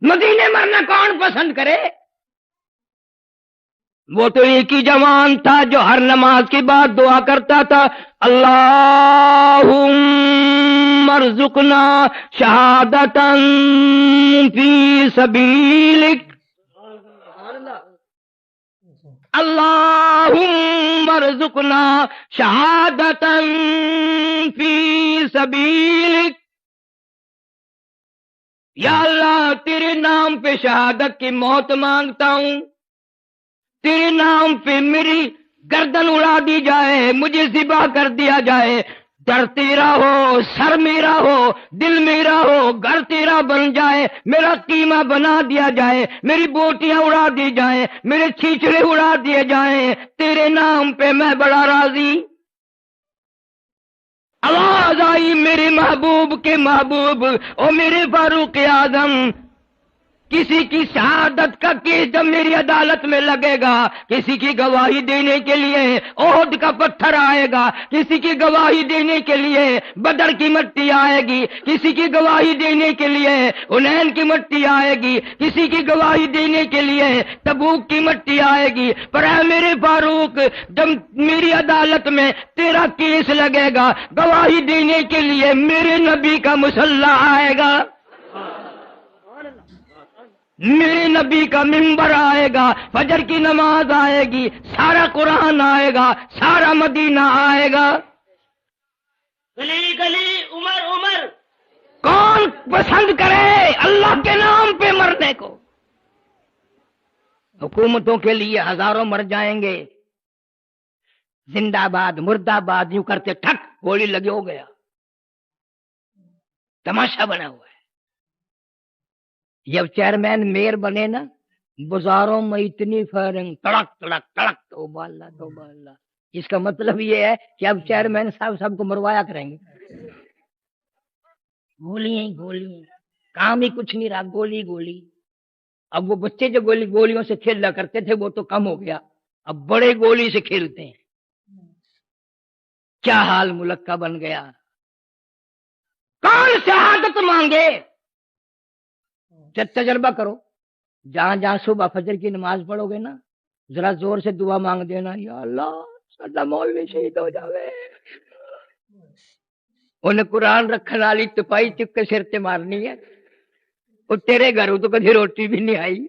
مدینے مرنا کون پسند کرے؟ وہ تو ایک ہی جوان تھا جو ہر نماز کے بعد دعا کرتا تھا، اللہم ارزقنا شہادتا فی سبیلک، اللہم ارزقنا شہادتا فی سبیلک، یا اللہ تیرے نام پہ شہادت کی موت مانگتا ہوں، تیرے نام پہ میری گردن اڑا دی جائے، مجھے ذبح کر دیا جائے، در تیرا ہو، سر میرا ہو، دل میرا ہو، گھر تیرا بن جائے، میرا قیمہ بنا دیا جائے، میری بوٹیاں اڑا دی جائیں، میرے چھیچڑے اڑا دیے جائیں، تیرے نام پہ میں بڑا راضی۔ آواز آئی میرے محبوب کے محبوب، او میرے فاروق اعظم، کسی کی شہادت کا کیس جب میری عدالت میں لگے گا، کسی کی گواہی دینے کے لیے احد کا پتھر آئے گا، کسی کی گواہی دینے کے لیے بدر کی مٹی آئے گی، کسی کی گواہی دینے کے لیے حنین کی مٹی آئے گی، کسی کی گواہی دینے کے لیے تبوک کی مٹی آئے گی، پر اے میرے فاروق جب میری عدالت میں تیرا کیس لگے گا، گواہی دینے کے لیے میرے نبی کا مسلح آئے گا، میرے نبی کا منبر آئے گا، فجر کی نماز آئے گی، سارا قرآن آئے گا، سارا مدینہ آئے گا، گلی گلی عمر عمر، کون پسند کرے اللہ کے نام پہ مرنے کو؟ حکومتوں کے لیے ہزاروں مر جائیں گے، زندہ باد مردہ آباد یوں کرتے ٹھک گولی لگے ہو گیا، تماشا بنا ہوا ہے۔ جب چیئرمین میئر بنے نا، بازاروں میں اتنی فائرنگ، تڑک تڑک تڑک، توبہ اللہ توبہ اللہ، اس کا مطلب یہ ہے کہ اب چیئرمین صاحب سب کو مروایا کریں گے، گولیاں ہی گولیاں، کام ہی کچھ نہیں رہا، گولی گولی۔ اب وہ بچے جو گولیوں سے کھیلا کرتے تھے وہ تو کم ہو گیا، اب بڑے گولی سے کھیلتے ہیں، کیا حال ملک کا بن گیا۔ کون شہادت مانگے؟ تجربہ کرو، جہاں جہاں صبح فجر کی نماز پڑھو گے نا، ذرا زور سے دعا مانگ دینا، یا اللہ ساڈا مولوی شہید ہو جاوے، انہیں قرآن رکھنے والی تپائی چک کے سر تے مارنی ہے، وہ تیرے گھروں تو کدی روٹی بھی نہیں آئی،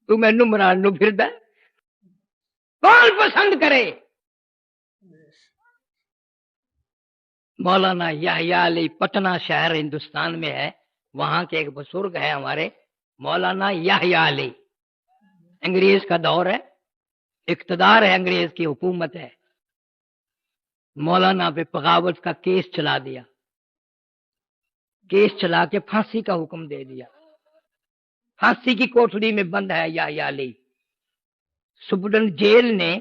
تو مینوں مران نو پھردا ہے؟ کون پسند کرے؟ مولانا یحییٰ علی پٹنہ شہر ہندوستان میں ہے، وہاں کے ایک بزرگ ہے ہمارے مولانا یحییٰ علی، انگریز کا دور ہے، اقتدار ہے، انگریز کی حکومت ہے، مولانا پہ بغاوت کا کیس چلا دیا، کیس چلا کے پھانسی کا حکم دے دیا، پھانسی کی کوٹڑی میں بند ہے یحییٰ علی۔ سپرڈنٹ جیل نے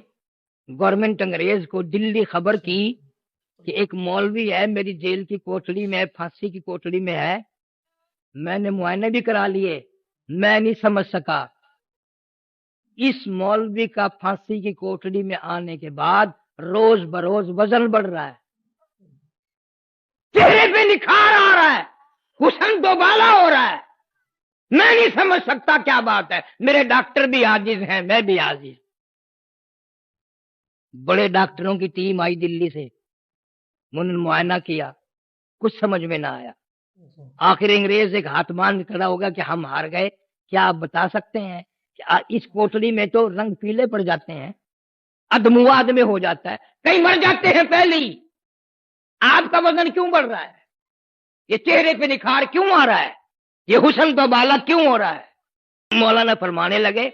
گورنمنٹ انگریز کو دلی خبر کی کہ ایک مولوی ہے میری جیل کی کوٹڑی میں، پھانسی کی کوٹڑی میں ہے، میں نے معائنے بھی کرا لیے، میں نہیں سمجھ سکا۔ اس مولوی کا پھانسی کی کوٹڑی میں آنے کے بعد روز بروز وزن بڑھ رہا ہے، چہرے پہ نکھار آ رہا ہے، حسن دوبالا ہو رہا ہے، میں نہیں سمجھ سکتا کیا بات ہے، میرے ڈاکٹر بھی عاجز ہیں، میں بھی عاجز۔ بڑے ڈاکٹروں کی ٹیم آئی دلی سے، انہوں نے معائنہ کیا، کچھ سمجھ میں نہ آیا، آخر انگریز ایک ہاتھ مان کھڑا ہوگا کہ ہم ہار گئے، کیا آپ بتا سکتے ہیں کہ اس کوٹڑی میں تو رنگ پیلے پڑ جاتے ہیں، ادمواد میں ہو جاتا ہے، کئی مر جاتے ہیں پہلے ہی، آپ کا وزن کیوں بڑھ رہا ہے؟ یہ چہرے پہ نکھار کیوں آ رہا ہے؟ یہ حسن تو بالا کیوں ہو رہا ہے؟ مولانا فرمانے لگے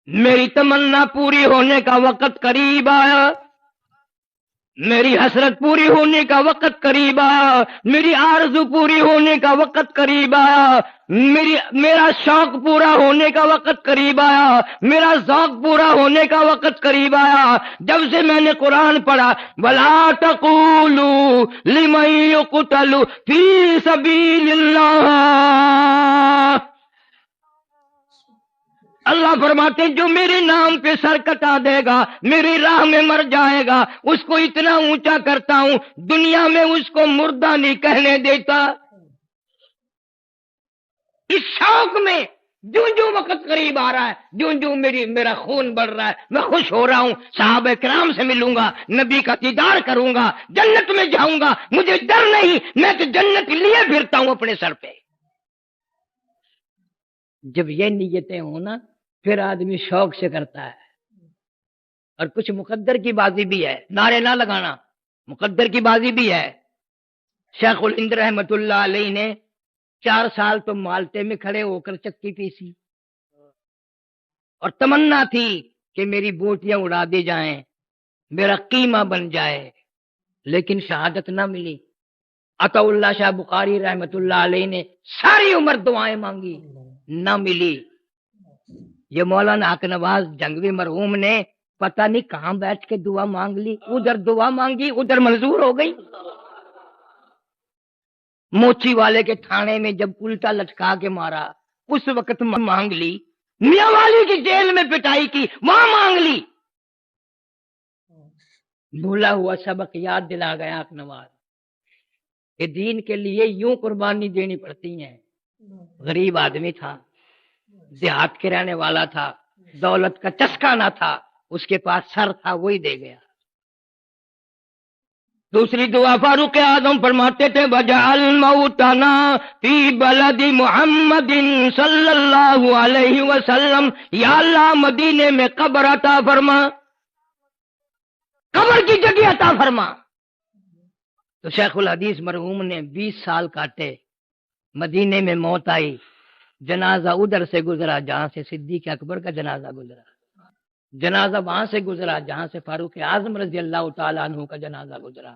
میری تمنا پوری ہونے کا وقت قریب آیا، میری حسرت پوری ہونے کا وقت قریب آیا، میری آرزو پوری ہونے کا وقت قریب آیا، میرا شوق پورا ہونے کا وقت قریب آیا، میرا ذوق پورا ہونے کا وقت قریب آیا، جب سے میں نے قرآن پڑھا وَلَا تَقُولُوا لِمَن يُقْتَلُ فِي سَبِيلِ اللَّهِ، اللہ فرماتے ہیں جو میرے نام پہ سر کٹا دے گا، میری راہ میں مر جائے گا، اس کو اتنا اونچا کرتا ہوں دنیا میں اس کو مردہ نہیں کہنے دیتا۔ اس شوق میں جوں جوں وقت قریب آ رہا ہے، جوں جوں میرا خون بڑھ رہا ہے، میں خوش ہو رہا ہوں، صحابہ کرام سے ملوں گا، نبی کا دیدار کروں گا، جنت میں جاؤں گا، مجھے ڈر نہیں، میں تو جنت لیے پھرتا ہوں اپنے سر پہ۔ جب یہ نیتیں ہوں نا پھر آدمی شوق سے کرتا ہے، اور کچھ مقدر کی بازی بھی ہے، نعرے نہ لگانا، مقدر کی بازی بھی ہے۔ شیخ الہند رحمت اللہ علیہ نے 4 سال تو مالٹے میں کھڑے ہو کر چکی پیسی، اور تمنا تھی کہ میری بوٹیاں اڑا دی جائیں، میرا قیمہ بن جائے، لیکن شہادت نہ ملی۔ عطا اللہ شاہ بخاری رحمت اللہ علیہ نے ساری عمر دعائیں مانگی، نہ ملی۔ یہ مولانا حق نواز جنگوی مرحوم نے پتہ نہیں کہاں بیٹھ کے دعا مانگ لی، ادھر دعا مانگی ادھر منظور ہو گئی۔ موچی والے کے تھانے میں جب الٹا لٹکا کے مارا اس وقت مانگ لی، میاں والی کی جیل میں پٹائی کی وہاں مانگ لی، بھولا ہوا سبق یاد دلا گیا حق نواز کہ دین کے لیے یوں قربانی دینی پڑتی ہیں۔ غریب آدمی تھا، دیہات کے رہنے والا تھا، دولت کا چسکا نہ تھا، اس کے پاس سر تھا وہی دے گیا۔ دوسری دعا فاروق اعظم فرماتے تھے وَجَعَلْ مَوْتَنَا فِي بَلَدِ مُحَمَّدٍ صلی اللہ علیہ وسلم، یا اللہ مدینے میں قبر عطا فرما، قبر کی جگہ عطا فرما۔ تو شیخ الحدیث مرحوم نے 20 سال کاٹے، مدینے میں موت آئی، جنازہ ادھر سے گزرا جہاں سے صدیق اکبر کا جنازہ گزرا، جنازہ وہاں سے گزرا جہاں سے فاروق اعظم رضی اللہ تعالیٰ عنہ کا جنازہ گزرا۔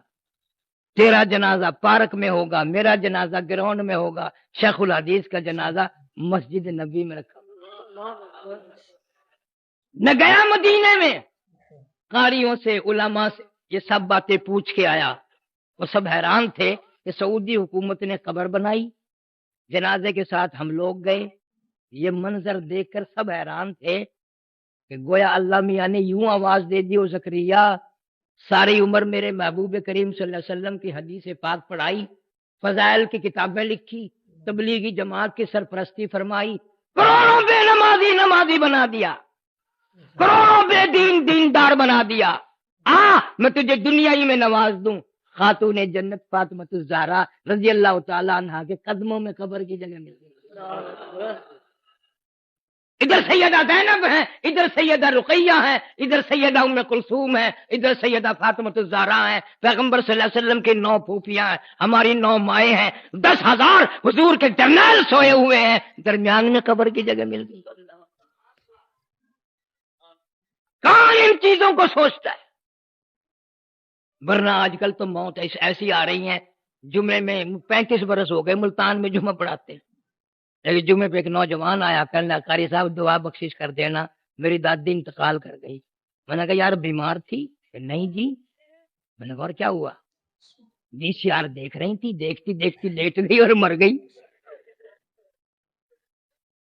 تیرا جنازہ پارک میں ہوگا، میرا جنازہ گراؤنڈ میں ہوگا، شیخ الحدیث کا جنازہ مسجد نبی میں رکھا۔ نہ گیا مدینے میں، قاریوں سے علماء سے یہ سب باتیں پوچھ کے آیا، وہ سب حیران تھے کہ سعودی حکومت نے قبر بنائی، جنازے کے ساتھ ہم لوگ گئے۔ یہ منظر دیکھ کر سب حیران تھے کہ گویا اللہ میاں نے یوں آواز دے دی، او زکریا ساری عمر میرے محبوب کریم صلی اللہ علیہ وسلم کی حدیث پاک پڑھائی، فضائل کی کتابیں لکھی، تبلیغی جماعت کی سرپرستی فرمائی، کروڑوں بے نمازی نمازی بنا دیا، کروڑوں بے دین دیندار بنا دیا، میں تجھے دنیا ہی میں نواز دوں۔ خاتون جنت فاطمہ الزہرا رضی اللہ تعالی عنہا کے قدموں میں قبر کی جگہ مل گئی۔ ادھر سیدہ زینب ہیں، ادھر سیدہ رقیہ ہیں، ادھر سیدہ ام کلثوم ہیں، ادھر سیدہ فاطمہ الزہرا ہیں، پیغمبر صلی اللہ علیہ وسلم کی 9 پھوپھیاں ہیں، ہماری 9 مائیں ہیں، 10,000 حضور کے جرنیل سوئے ہوئے ہیں، درمیان میں قبر کی جگہ مل گئی۔ کون ان چیزوں کو سوچتا ہے؟ ورنہ آج کل تو موت ایسی آ رہی ہیں، جمعے میں 35 برس ہو گئے ملتان میں جمعہ پڑھاتے ہیں، لیکن جمعے پہ ایک نوجوان آیا، کہنے قاری صاحب دعا بخشش کر دینا، میری دادی انتقال کر گئی۔ میں نے کہا یار بیمار تھی؟ کہ نہیں جی۔ میں نے کہا اور کیا ہوا؟ VCR دیکھ رہی تھی، دیکھتی دیکھتی لیٹ گئی اور مر گئی۔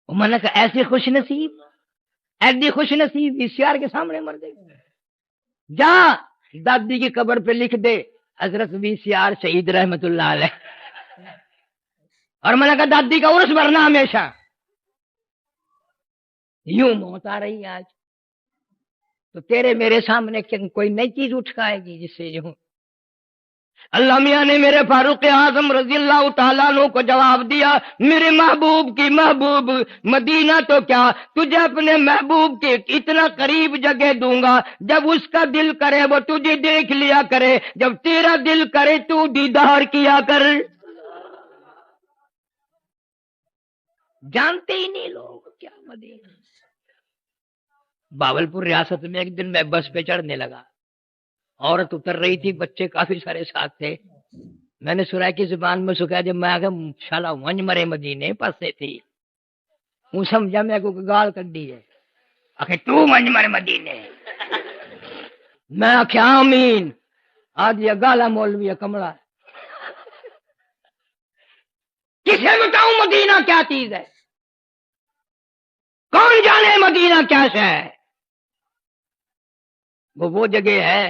میں نے کہا ایسی خوش نصیب VCR کے سامنے مر گئی؟ جا دادی کی قبر پہ لکھ دے حضرت VCR شہید رحمت اللہ علیہ۔ اور میں نے کہا دادی کا عرس بھرنا ہمیشہ۔ یوں موت آ رہی ہے آج، تو تیرے میرے سامنے کوئی نئی چیز اٹھ آئے گی جس سے یوں۔ اللہ میاں نے میرے فاروق اعظم رضی اللہ تعالیٰ عنہ کو جواب دیا، میرے محبوب کی محبوب مدینہ تو کیا، تجھے اپنے محبوب کے اتنا قریب جگہ دوں گا، جب اس کا دل کرے وہ تجھے دیکھ لیا کرے، جب تیرا دل کرے تو دیدار کیا کر۔ جانتے ہی نہیں لوگ کیا مدینہ۔ باولپور ریاست میں ایک دن میں بس پہ چڑھنے لگا، عورت اتر رہی تھی، بچے کافی سارے ساتھ تھے۔ میں نے سورہ کی زبان میں سکھایا، جب میں آگے شالا ونج مرے مدینے پاسے تھی، وہ سمجھا میں کو گال کر دی ہے، آخر تو ونج مرے مدینے۔ میں آخیا آمین، آج یہ گالا مولوی کمڑا، کسے بتاؤں مدینہ کیا چیز ہے؟ کون جانے مدینہ کیا ہے؟ وہ جگہ ہے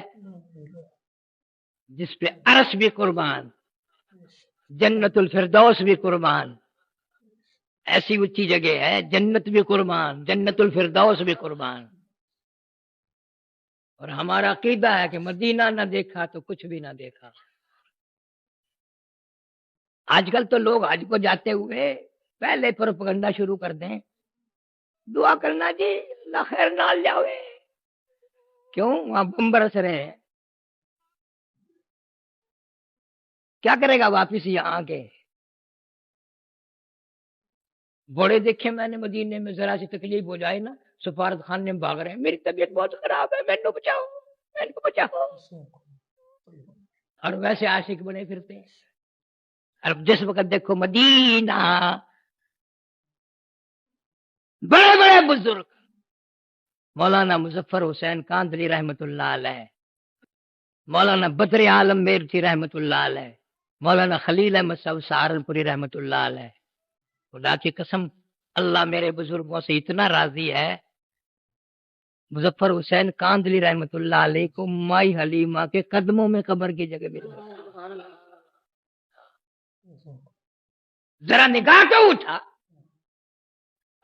جس پہ عرش بھی قربان، جنت الفردوس بھی قربان، ایسی اونچی جگہ ہے، جنت بھی قربان، جنت الفردوس بھی قربان۔ اور ہمارا عقیدہ ہے کہ مدینہ نہ دیکھا تو کچھ بھی نہ دیکھا۔ آج کل تو لوگ حج کو جاتے ہوئے پہلے پروپگنڈا شروع کر دیں، دعا کرنا جی اللہ خیر نال جاوے، کیوں وہاں بم برس رہے ہیں، کیا کرے گا واپس یہاں آ کے؟ بڑے دیکھے میں نے مدینے میں، ذرا سی تکلیف ہو جائے نا سفارت خانے میں بھاگ رہے ہیں، میری طبیعت بہت خراب ہے، میں بچاؤ، میں بچاؤ، اور ویسے عاشق بنے پھرتے ہیں۔ اور جس وقت دیکھو مدینہ، بڑے بڑے بزرگ، مولانا مظفر حسین کاندلی رحمت اللہ علیہ، مولانا بدر عالم میرٹھی رحمت اللہ علیہ، مولانا خلیل احمد صاحب سہارنپوری رحمت اللہ علیہ، خدا کی قسم اللہ میرے بزرگوں سے اتنا راضی ہے، مظفر حسین کاندلی رحمت اللہ علیہ کو مائی حلیمہ کے قدموں میں قبر کی جگہ مل گئی۔ ذرا نگاہ تو اٹھا،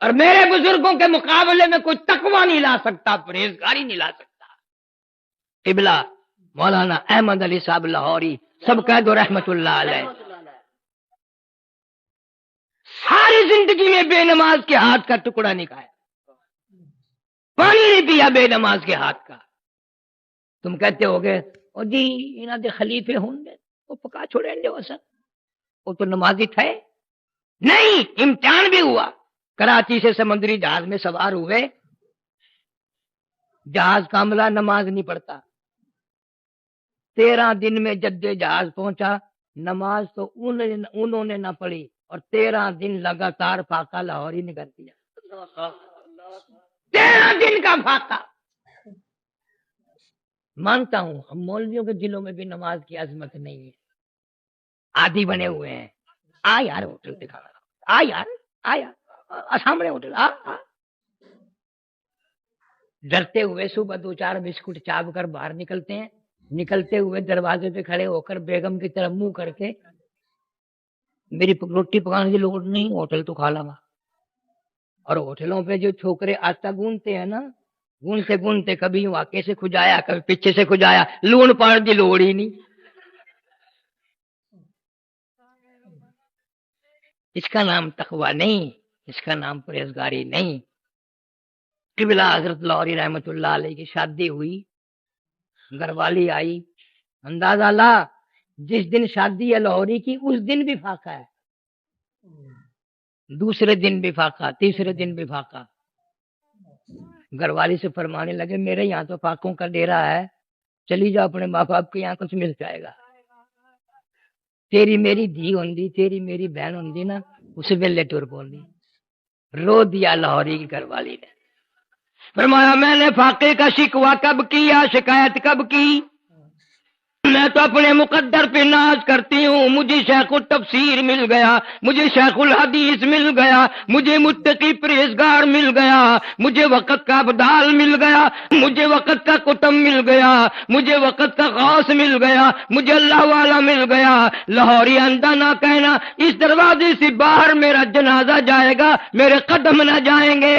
اور میرے بزرگوں کے مقابلے میں کوئی تقوی نہیں لا سکتا، پرہیزگاری نہیں لا سکتا۔ قبلہ مولانا احمد علی صاحب لاہوری، سب کہہ دو رحمت اللہ علیہ، ساری زندگی میں بے نماز کے ہاتھ کا ٹکڑا نہیں کھایا، پانی نہیں پیا بے نماز کے ہاتھ کا۔ تم کہتے ہو گے او جی انہاں دے خلیفے ہوں گے وہ پکا چھوڑیں گے، وہ تو نمازی تھے نہیں، امتحان بھی ہوا۔ کراچی سے سمندری جہاز میں سوار ہوئے، جہاز کا عملہ نماز نہیں پڑھتا، 13 دن میں جدے جہاز پہنچا، نماز تو انہوں نے نہ پڑھی، اور 13 دن لگاتار فاقہ لاہوری نے کر دیا، 13 دن کا فاقہ۔ مانتا ہوں ہم مولویوں کے دلوں میں بھی نماز کی عظمت نہیں ہے، عادی بنے ہوئے ہیں، آ یار ہوٹل دکھا، آ یار، آ یار سامنے ہوٹل، ڈرتے ہوئے صبح 2-4 بسکٹ چاپ کر باہر نکلتے ہیں، نکلتے ہوئے دروازے پہ کھڑے ہو کر بیگم کی طرف منہ کر کے میری روٹی پکانے کی لوڑ نہیں، ہوٹل تو کھا لوں گا۔ اور ہوٹلوں پہ جو چھوکرے آٹا گونتے ہیں نا، گونتے گونتے کبھی آگے سے کھجایا کبھی پیچھے سے کھجایا، لون پان کی لوڑ ہی نہیں۔ اس کا نام تقوی نہیں، اس کا نام پرہیزگاری نہیں۔ قبلہ حضرت لاہوری رحمت اللہ علیہ کی شادی ہوئی، گھر والی آئی، اندازہ لا جس دن شادی ہے لاہوری کی اس دن بھی فاقہ ہے، دوسرے دن بھی فاقہ، تیسرے دن بھی فاقہ۔ گھر والی سے فرمانے لگے میرے یہاں تو فاقوں کا ڈیرا ہے، چلی جاؤ اپنے ماں باپ کے یہاں، کچھ مل جائے گا۔ تیری میری دھی ہوندی، تیری میری بہن ہوندی نا، اسے ویلے ٹور بولنی۔ رو دیا لاہوری کی گھر والی نے، فرمایا میں نے فاقے کا شکوہ کب کیا، شکایت کب کی؟ میں تو اپنے مقدر پہ ناز کرتی ہوں، مجھے شیخ التفسیر مل گیا، مجھے شیخ الحدیث مل گیا، مجھے متقی پرہیزگار مل گیا، مجھے وقت کا ابدال مل گیا، مجھے وقت کا کتب مل گیا، مجھے وقت کا غوث مل گیا، مجھے اللہ والا مل گیا۔ لاہوری اندھا نہ کہنا اس دروازے سے باہر میرا جنازہ جائے گا، میرے قدم نہ جائیں گے۔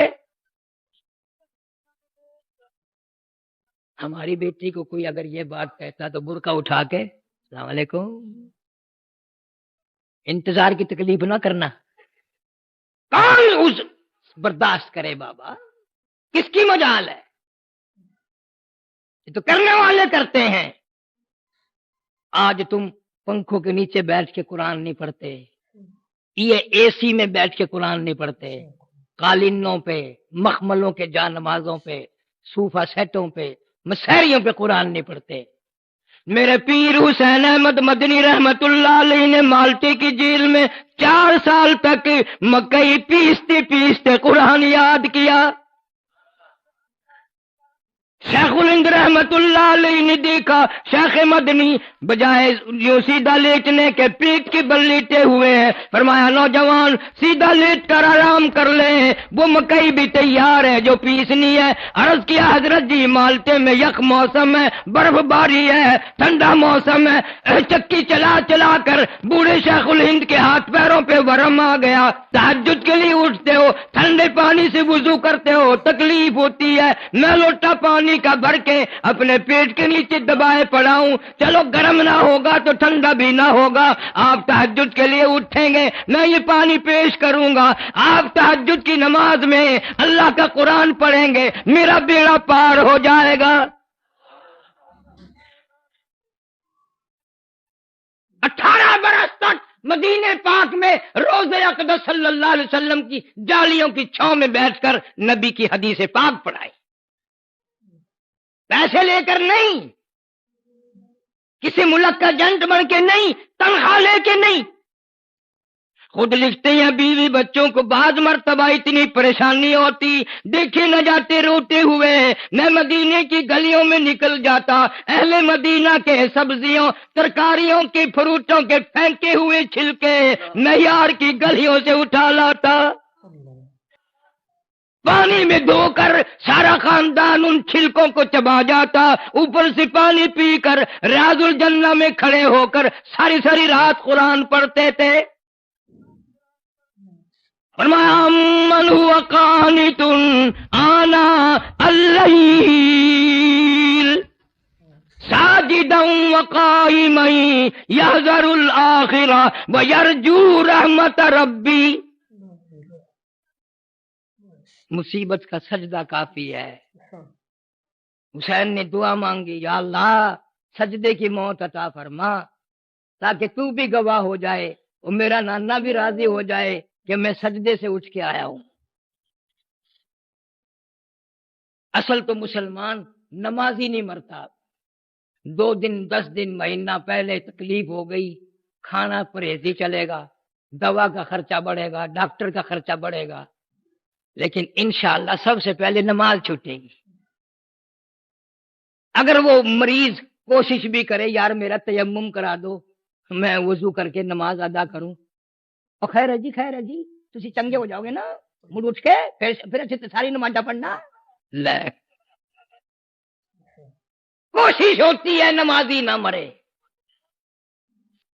ہماری بیٹی کو کوئی اگر یہ بات کہتا تو برقع اٹھا کے السلام علیکم، انتظار کی تکلیف نہ کرنا۔ کون اس برداشت کرے بابا، کس کی مجال ہے؟ یہ تو کرنے والے کرتے ہیں۔ آج تم پنکھوں کے نیچے بیٹھ کے قرآن نہیں پڑھتے، یہ اے سی میں بیٹھ کے قرآن نہیں پڑھتے، قالینوں پہ، مخملوں کے جا نمازوں پہ، صوفہ سیٹوں پہ، مسحریوں پہ قرآن نہیں پڑھتے۔ میرے پیر حسین احمد مدنی رحمت اللہ علیہ نے مالٹے کی جیل میں 4 سال تک مکئی پیستے پیستے قرآن یاد کیا۔ شیخ الہند رحمت اللہ علیہ نے دیکھا شیخ مدنی بجائے یوں سیدھا لیٹنے کے پیٹ کے بل لیٹے ہوئے ہیں، فرمایا نوجوان سیدھا لیٹ کر آرام کر لے، وہ مکئی بھی تیار ہے جو پیسنی ہے۔ عرض کیا حضرت جی مالٹے میں یک موسم ہے، برف باری ہے، ٹھنڈا موسم ہے، چکی چلا چلا کر بوڑھے شیخ الہند کے ہاتھ پیروں پہ ورم آ گیا، تہجد کے لیے اٹھتے ہو، ٹھنڈے پانی سے وضو کرتے ہو، تکلیف ہوتی ہے، میں لوٹا پانی کا بھر کے اپنے پیٹ کے نیچے دبائے پڑا ہوں، چلو گرم نہ ہوگا تو ٹھنڈا بھی نہ ہوگا، آپ تہجد کے لیے اٹھیں گے میں یہ پانی پیش کروں گا، آپ تہجد کی نماز میں اللہ کا قرآن پڑھیں گے، میرا بیڑا پار ہو جائے گا۔ 18 برس تک مدینے پاک میں روز اقدس صلی اللہ علیہ وسلم کی جالیوں کی چھاؤں میں بیٹھ کر نبی کی حدیث پاک پڑھائی، پیسے لے کر نہیں، کسی ملک کا جنٹ بن کے نہیں، تنخواہ لے کے نہیں۔ خود لکھتے ہیں بیوی بچوں کو بعض مرتبہ اتنی پریشانی ہوتی، دیکھے نہ جاتے روتے ہوئے، میں مدینے کی گلیوں میں نکل جاتا، اہل مدینہ کے سبزیوں ترکاریوں کے فروٹوں کے پھینکے ہوئے چھلکے معیار کی گلیوں سے اٹھا لاتا، پانی میں دھو کر سارا خاندان ان چھلکوں کو چبا جاتا، اوپر سے پانی پی کر ریاض الجنہ میں کھڑے ہو کر ساری ساری رات قرآن پڑھتے تھے۔ فرمایا من هو قانت آناء اللیل ساجدا وقائما یحذر الآخرہ ویرجو رحمت ربی۔ مصیبت کا سجدہ کافی ہے۔ حسین نے دعا مانگی، یا اللہ سجدے کی موت عطا فرما تاکہ تو بھی گواہ ہو جائے اور میرا نانا بھی راضی ہو جائے کہ میں سجدے سے اٹھ کے آیا ہوں۔ اصل تو مسلمان نمازی نہیں مرتا، 2 دن 10 دن مہینہ پہلے تکلیف ہو گئی، کھانا پرہیزی چلے گا، دوا کا خرچہ بڑھے گا، ڈاکٹر کا خرچہ بڑھے گا، لیکن انشاءاللہ سب سے پہلے نماز چھوٹے گی۔ اگر وہ مریض کوشش بھی کرے یار میرا تیمم کرا دو، میں وضو کر کے نماز ادا کروں، اور خیر ہے جی تسی چنگے ہو جاؤ گے نا، مڑ اٹھ کے پھر اچھے ساری نمازیں پڑھنا، لے کوشش ہوتی ہے نمازی نہ مرے۔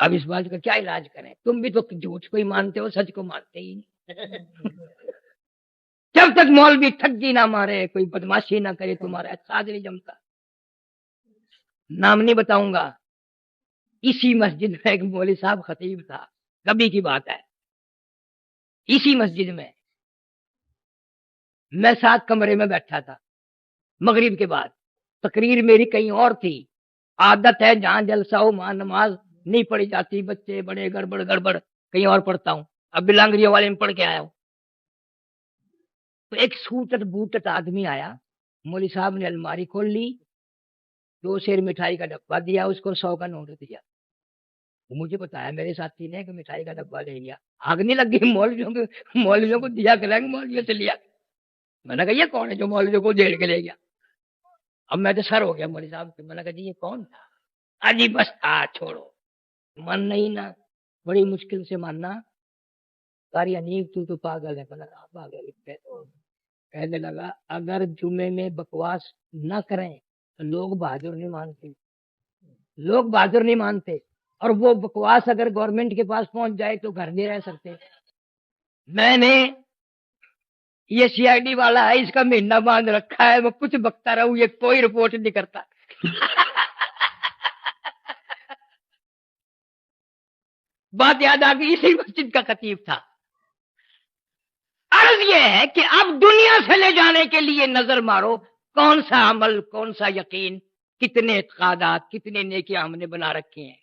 اب اس بات کا کیا علاج کریں؟ تم بھی تو جھوٹ کو ہی مانتے ہو، سچ کو مانتے ہی نہیں۔ جب تک مولوی ٹھگی نہ مارے، کوئی بدماشی نہ کرے، تمہارا ساتھ نہیں جمتا۔ نام نہیں بتاؤں گا، اسی مسجد میں ایک مولوی صاحب خطیب تھا، کبھی کی بات ہے، اسی مسجد میں میں ساتھ کمرے میں بیٹھا تھا، مغرب کے بعد تقریر میری کہیں اور تھی۔ عادت ہے جہاں جلسہ ہو وہاں نماز نہیں پڑھی جاتی، بچے بڑے گڑبڑ گڑبڑ، کہیں اور پڑھتا ہوں۔ اب بلانگریوں والے میں پڑھ کے آیا ہوں، تو ایک سوٹت بوٹت آدمی آیا، مولوی صاحب نے الماری کھول لی، 2 سیر مٹھائی کا ڈبہ دیا، اس کو 100 کا نوٹ دیا۔ مجھے بتایا میرے ساتھی نے کہ مٹھائی کا ڈبہ لے لیا، آگ نہیں لگ گئی مولویوں کو دیا کریں گے، مولویوں سے لیا۔ میں نے کہا یہ کون ہے جو مولویوں کو جیل کے لے گیا؟ اب میں تو سر ہو گیا مولوی صاحب سے، میں نے کہا جی یہ کون تھا؟ اجی بس چھوڑو، من نہیں نا، بڑی مشکل سے ماننا، قاری حنیف تو پاگل ہے۔ میں نے کہا پاگل ہے۔ کہنے لگا اگر جمعے میں بکواس نہ کریں تو لوگ بہادر نہیں مانتے، لوگ بہادر نہیں مانتے، اور وہ بکواس اگر گورنمنٹ کے پاس پہنچ جائے تو گھر نہیں رہ سکتے۔ میں نے یہ سی آئی ڈی والا ہے، اس کا مہینہ باندھ رکھا ہے، میں کچھ بکتا رہوں، یہ کوئی رپورٹ نہیں کرتا۔ بات یاد آ گئی، اسی مسجد کا خطیب تھا۔ عرض یہ ہے کہ اب دنیا سے لے جانے کے لیے نظر مارو، کون سا عمل، کون سا یقین، کتنے اعتقادات، کتنے نیکیاں ہم نے بنا رکھی ہیں۔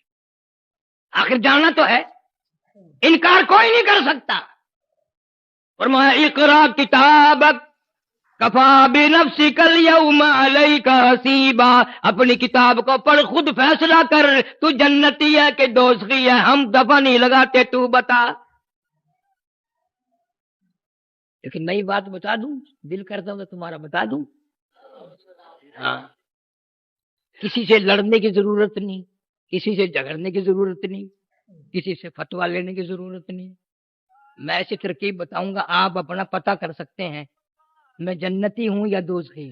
آخر جانا تو ہے، انکار کوئی نہیں کر سکتا۔ فرمایا اقرا کتابک کفا بنفسک الیوم علیک حسیبا، اپنی کتاب کو پڑھ، خود فیصلہ کر، تو جنتی ہے کہ دوزخی ہے، ہم دفع نہیں لگاتے، تو بتا۔ لیکن نئی بات بتا دوں، دل کرتا ہوں تو تمہارا بتا دوں، ہاں، کسی سے لڑنے کی ضرورت نہیں، کسی سے جھگڑنے کی ضرورت نہیں، کسی سے فتوا لینے کی ضرورت نہیں۔ میں ایسی ترکیب بتاؤں گا، آپ اپنا پتہ کر سکتے ہیں میں جنتی ہوں یا دوزخی۔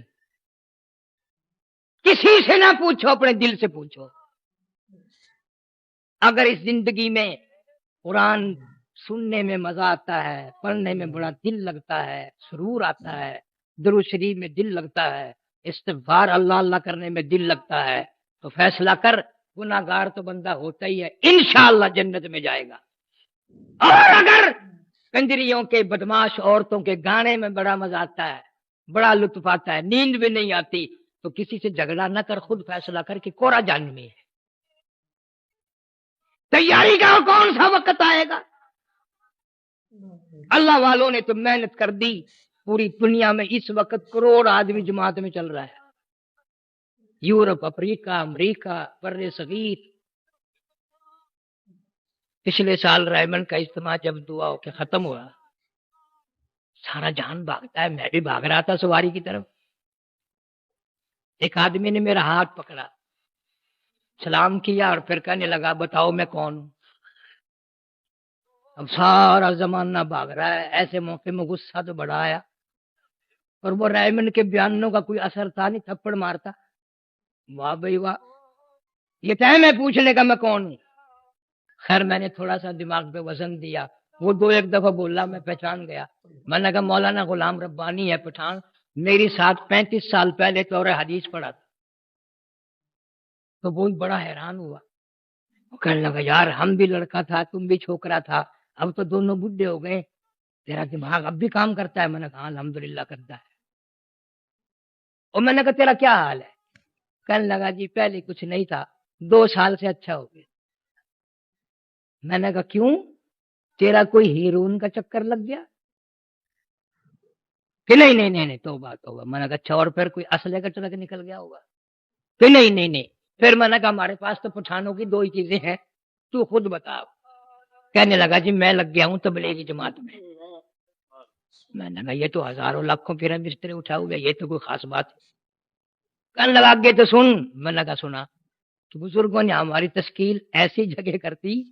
کسی سے نہ پوچھو، اپنے دل سے پوچھو۔ اگر اس زندگی میں قرآن سننے میں مزہ آتا ہے، پڑھنے میں بڑا دل لگتا ہے، سرور آتا ہے، درود شریف میں دل لگتا ہے، استغفار اللہ اللہ کرنے میں دل لگتا ہے، تو فیصلہ کر، گناہگار تو بندہ ہوتا ہی ہے، انشاءاللہ جنت میں جائے گا۔ اور اگر کنجریوں کے بدماش عورتوں کے گانے میں بڑا مزہ آتا ہے، بڑا لطف آتا ہے، نیند بھی نہیں آتی، تو کسی سے جھگڑا نہ کر، خود فیصلہ کر کہ کوڑا جہنمی ہے۔ تیاری کا کون سا وقت آئے گا؟ اللہ والوں نے تو محنت کر دی، پوری دنیا میں اس وقت کروڑ آدمی جماعت میں چل رہا ہے، یورپ، افریقہ، امریکہ، بر صغیر۔ پچھلے سال ریمنڈ کا اجتماع جب دعا ہو کے ختم ہوا، سارا جہان بھاگتا ہے، میں بھی بھاگ رہا تھا سواری کی طرف۔ ایک آدمی نے میرا ہاتھ پکڑا، سلام کیا، اور پھر کہنے لگا بتاؤ میں کون ہوں۔ اب سارا زمانہ بھاگ رہا ہے، ایسے موقع میں غصہ تو بڑا آیا، اور وہ ریمنڈ کے بیانوں کا کوئی اثر تھا نہیں، تھپڑ مارتا۔ واہ بھائی واہ، یہ ٹائم ہے پوچھنے کا میں کون ہوں۔ خیر میں نے تھوڑا سا دماغ پہ وزن دیا، وہ 2-1 دفعہ بولا، میں پہچان گیا۔ میں نے کہا مولانا غلام ربانی ہے پٹھان، میری ساتھ 35 سال پہلے تو حدیث پڑھا تھا۔ تو وہ بڑا حیران ہوا، وہ کہنے لگا یار ہم بھی لڑکا تھا، تم بھی چھوکرا تھا، اب تو دونوں بڈھے ہو گئے، تیرا دماغ اب بھی کام کرتا ہے؟ میں نے کہا الحمدللہ کرتا ہے۔ اور میں نے کہا تیرا کیا حال ہے؟ کہنے لگا جی پہلے کچھ نہیں تھا، 2 سال سے اچھا ہو گیا۔ میں نے کہا کیوں؟ تیرا کوئی ہیرون کا چکر لگ گیا؟ کہ نہیں توبہ توبہ۔ میں نے کہا اچھا، اور پھر کوئی اسلحے کا ٹرک نکل گیا ہوگا؟ کہ نہیں۔ پھر میں نے کہا ہمارے پاس تو پٹھانوں کی 2 ہی چیزیں ہیں، تو خود بتا۔ کہنے لگا جی میں لگ گیا ہوں تبلیغی جماعت میں۔ میں نے کہا یہ تو ہزاروں لاکھوں پھر بسترے اٹھا ہوئے، یہ تو کوئی خاص بات ہے۔ کہنے لگا آگے تو سن۔ میں نے کہا سنا۔ کہ بزرگوں نے ہماری تشکیل ایسی جگہ کرتی،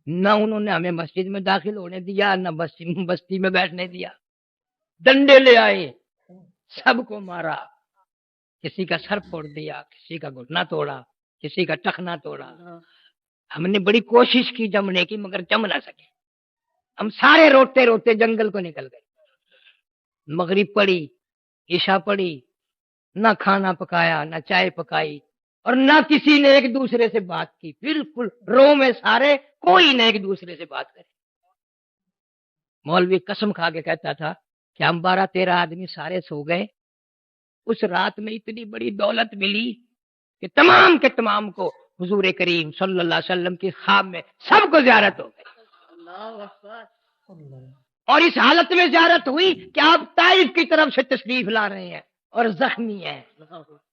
نہ انہوں نے ہمیں مسجد میں داخل ہونے دیا، نہ بستی میں بیٹھنے دیا، ڈنڈے لے آئے، سب کو مارا، کسی کا سر پھوڑ دیا، کسی کا گھٹنا توڑا، کسی کا ٹخنا توڑا۔ ہم نے بڑی کوشش کی جمنے کی مگر جم نہ سکے. ہم سارے روتے روتے جنگل کو نکل گئے. مغرب پڑی، عشاء پڑی، نہ کھانا پکایا نہ چائے پکائی اور نہ کسی نے ایک دوسرے سے بات کی. بالکل رو میں سارے، کوئی نہ ایک دوسرے سے بات کرے. مولوی قسم کھا کے کہتا تھا کہ ہم 12-13 آدمی سارے سو گئے. اس رات میں اتنی بڑی دولت ملی کہ تمام کے تمام کو حضور کریم صلی اللہ علیہ وسلم کی خواب میں سب کو زیارت ہو گئی. اور اس حالت میں زیارت ہوئی کہ آپ طائف کی طرف سے تشریف لا رہے ہیں اور زخمی ہیں.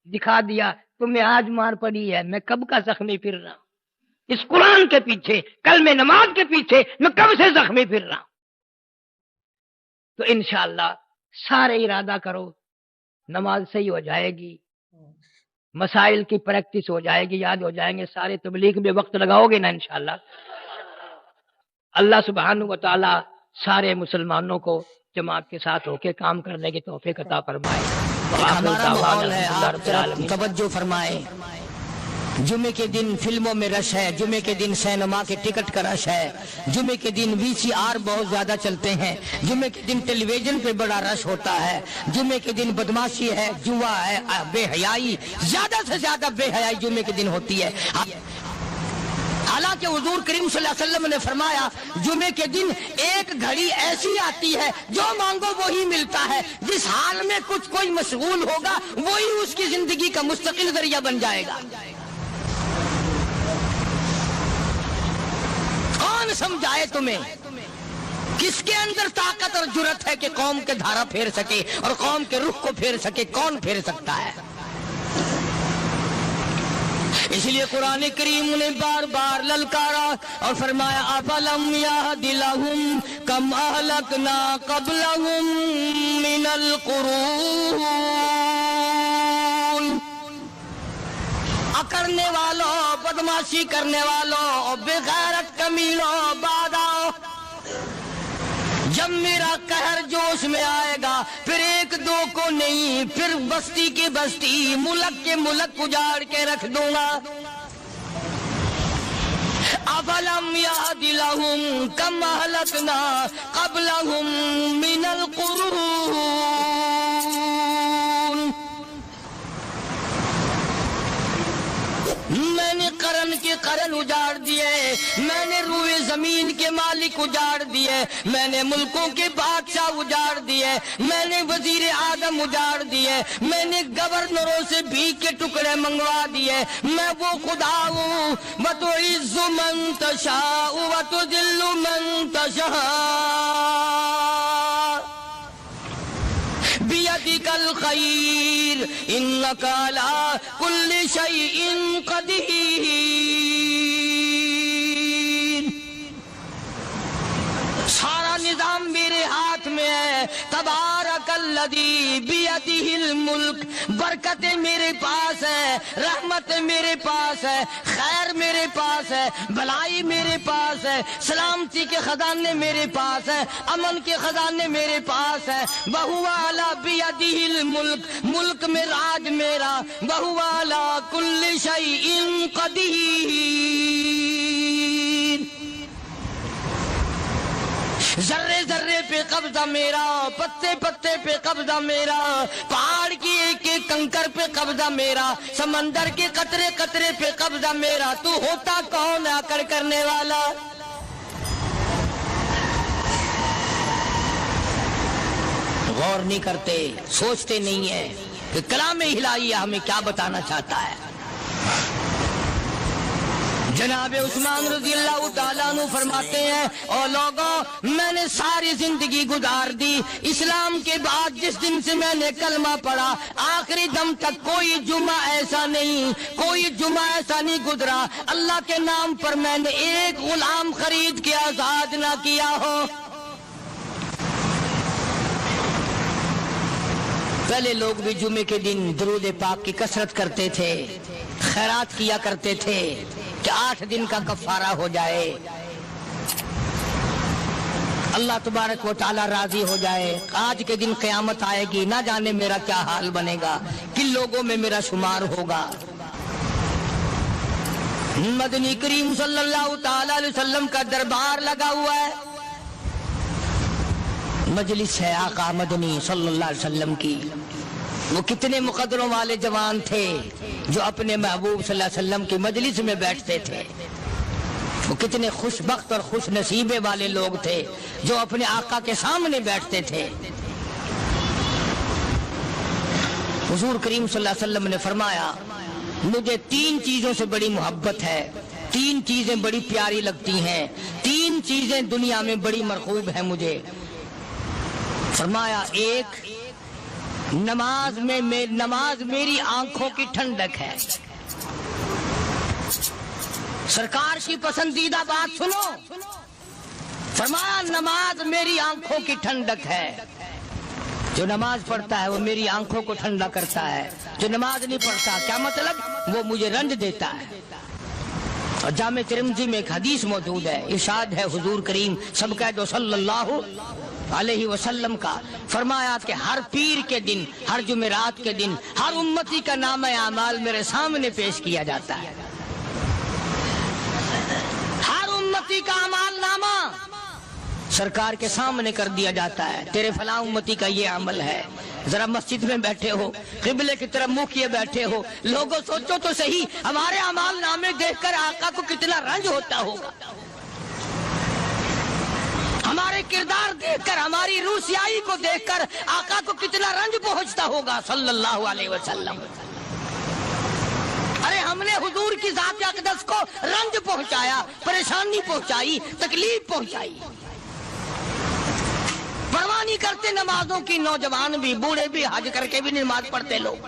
دکھا دیا تمہیں آج مار پڑی ہے، میں کب کا زخمی پھر رہا ہوں. اس قرآن کے پیچھے، کل میں نماز کے پیچھے میں کب سے زخمی پھر رہا ہوں. تو انشاءاللہ سارے ارادہ کرو، نماز صحیح ہو جائے گی، مسائل کی پریکٹس ہو جائے گی، یاد ہو جائیں گے. سارے تبلیغ میں وقت لگاؤ گے نا انشاءاللہ. اللہ سبحانہ و تعالی سارے مسلمانوں کو جماعت کے ساتھ ہو کے کام کرنے کی توفیق عطا فرمائے. ہمارا ماحول ہے، آپ توجہ فرمائیں. جمعے کے دن فلموں میں رش ہے، جمعے کے دن سینما کے ٹکٹ کا رش ہے، جمعے کے دن VCR بہت زیادہ چلتے ہیں، جمعے کے دن ٹیلی ویژن پہ بڑا رش ہوتا ہے، جمعے کے دن بدماشی ہے، جوا ہے، بے حیائی، زیادہ سے زیادہ بے حیائی جمعے کے دن ہوتی ہے. حالانکہ حضور کریم صلی اللہ علیہ وسلم نے فرمایا جمعے کے دن ایک گھڑی ایسی آتی ہے جو مانگو وہی ملتا ہے. جس حال میں کوئی مشغول ہوگا وہی اس کی زندگی کا مستقل ذریعہ بن جائے گا. کون سمجھائے تمہیں؟ کس کے اندر طاقت اور جرت ہے کہ قوم کے دھارا پھیر سکے اور قوم کے رخ کو پھیر سکے؟ کون پھیر سکتا ہے؟ اس لیے قرآن کریم نے بار بار للکارا اور فرمایا افلم یہد لہم کم اہلکنا قبلہم من القرون. کرنے والوں، بدماشی کرنے والوں، بغیرت کمینوں، بعد آؤ. جب میرا قہر جوش میں آئے گا پھر ایک دو کو نہیں، پھر بستی کی بستی، ملک کے ملک اجاڑ کے رکھ دوں گا. افلم یہد لہم کم اہلکنا قبلہم من القرون. میں نے قرن کے قرن اجاڑ دیے، میں نے روئے زمین کے مالک اجاڑ دیے، میں نے ملکوں کے بادشاہ اجاڑ دیے، میں نے وزیر اعظم اجاڑ دیے، میں نے گورنروں سے بھیک کے ٹکڑے منگوا دیے. میں وہ خدا ہوں وَتُعِزُّ مَن تَشَاءُ وَتُذِلُّ مَن تَشَاءُ بِيَدِكَ الْخَيْرُ إِنَّكَ عَلَى كُلِّ شَيْءٍ قَدِيرٌ. سارا نظام میرے ہاتھ میں ہے. تبارک الذی بیدہ الملک. برکتیں میرے پاس ہے، رحمتیں میرے پاس ہے، خیر میرے پاس ہے، بھلائی میرے پاس ہے، سلامتی کے خزانے میرے پاس ہے، امن کے خزانے میرے پاس ہے. وہو علی بیدہ الملک. ملک میں راج میرا. وہو علی کل شیء قدیر. ذرے ذرے پہ قبضہ میرا، پتے پتے پہ قبضہ میرا، پہاڑ کی ایک ایک کنکر پہ قبضہ میرا، سمندر کے قطرے قطرے پہ قبضہ میرا. تو ہوتا کون آ کر کرنے والا؟ غور نہیں کرتے، سوچتے نہیں ہیں کہ کلام الہی ہمیں کیا بتانا چاہتا ہے. جناب عثمان رضی اللہ تعالیٰ عنہ فرماتے ہیں او لوگوں، میں نے ساری زندگی گزار دی اسلام کے بعد جس دن سے میں نے کلمہ پڑھا آخری دم تک کوئی جمعہ ایسا نہیں گزرا اللہ کے نام پر میں نے ایک غلام خرید کے آزاد نہ کیا ہو. پہلے لوگ بھی جمعے کے دن درود پاک کی کثرت کرتے تھے، خیرات کیا کرتے تھے کہ 8 دن کا کفارہ ہو جائے، اللہ تبارک و تعالی راضی ہو جائے. آج کے دن قیامت آئے گی، نہ جانے میرا کیا حال بنے گا، کن لوگوں میں میرا شمار ہوگا. مدنی کریم صلی اللہ تعالی علیہ وسلم کا دربار لگا ہوا ہے، مجلس ہے آقا مدنی صلی اللہ علیہ وسلم کی۔ وہ کتنے مقدروں والے جوان تھے جو اپنے محبوب صلی اللہ علیہ وسلم کی مجلس میں بیٹھتے تھے، وہ کتنے خوش بخت اور خوش نصیبے والے لوگ تھے جو اپنے آقا کے سامنے بیٹھتے تھے۔ حضور کریم صلی اللہ علیہ وسلم نے فرمایا مجھے 3 چیزوں سے بڑی محبت ہے، 3 چیزیں بڑی پیاری لگتی ہیں، 3 چیزیں دنیا میں بڑی مرغوب ہیں مجھے۔ فرمایا ایک نماز میری آنکھوں کی ٹھنڈک ہے۔ سرکار کی پسندیدہ بات سنو، فرمایا نماز میری آنکھوں کی ٹھنڈک ہے۔ جو نماز پڑھتا ہے وہ میری آنکھوں کو ٹھنڈا کرتا ہے، جو نماز نہیں پڑھتا کیا مطلب؟ وہ مجھے رنج دیتا ہے۔ اور جامع ترمذی میں ایک حدیث موجود ہے، ارشاد ہے حضور کریم سب کہہ دو صلی اللہ علیہ وسلم کا، فرمایا کہ ہر پیر کے دن، ہر جمعرات کے دن ہر امتی کا نام اعمال میرے سامنے پیش کیا جاتا ہے۔ ہر امتی کا اعمال نامہ سرکار کے سامنے کر دیا جاتا ہے، تیرے فلاں امتی کا یہ عمل ہے۔ ذرا مسجد میں بیٹھے ہو، قبلے کی طرف منہ کیے بیٹھے ہو، لوگوں سوچو تو صحیح ہمارے اعمال نامے دیکھ کر آقا کو کتنا رنج ہوتا ہوگا، ہمارے کردار دیکھ کر، ہماری روح سیاہی کو دیکھ کر آقا کو کتنا رنج پہنچتا ہوگا صلی اللہ علیہ وسلم۔ ارے ہم نے حضور کی ذات اقدس کو رنج پہنچایا، پریشانی پہنچائی، تکلیف پہنچائی۔ پرواہ نہیں کرتے نمازوں کی، نوجوان بھی بوڑھے بھی حج کر کے بھی نماز پڑھتے لوگ،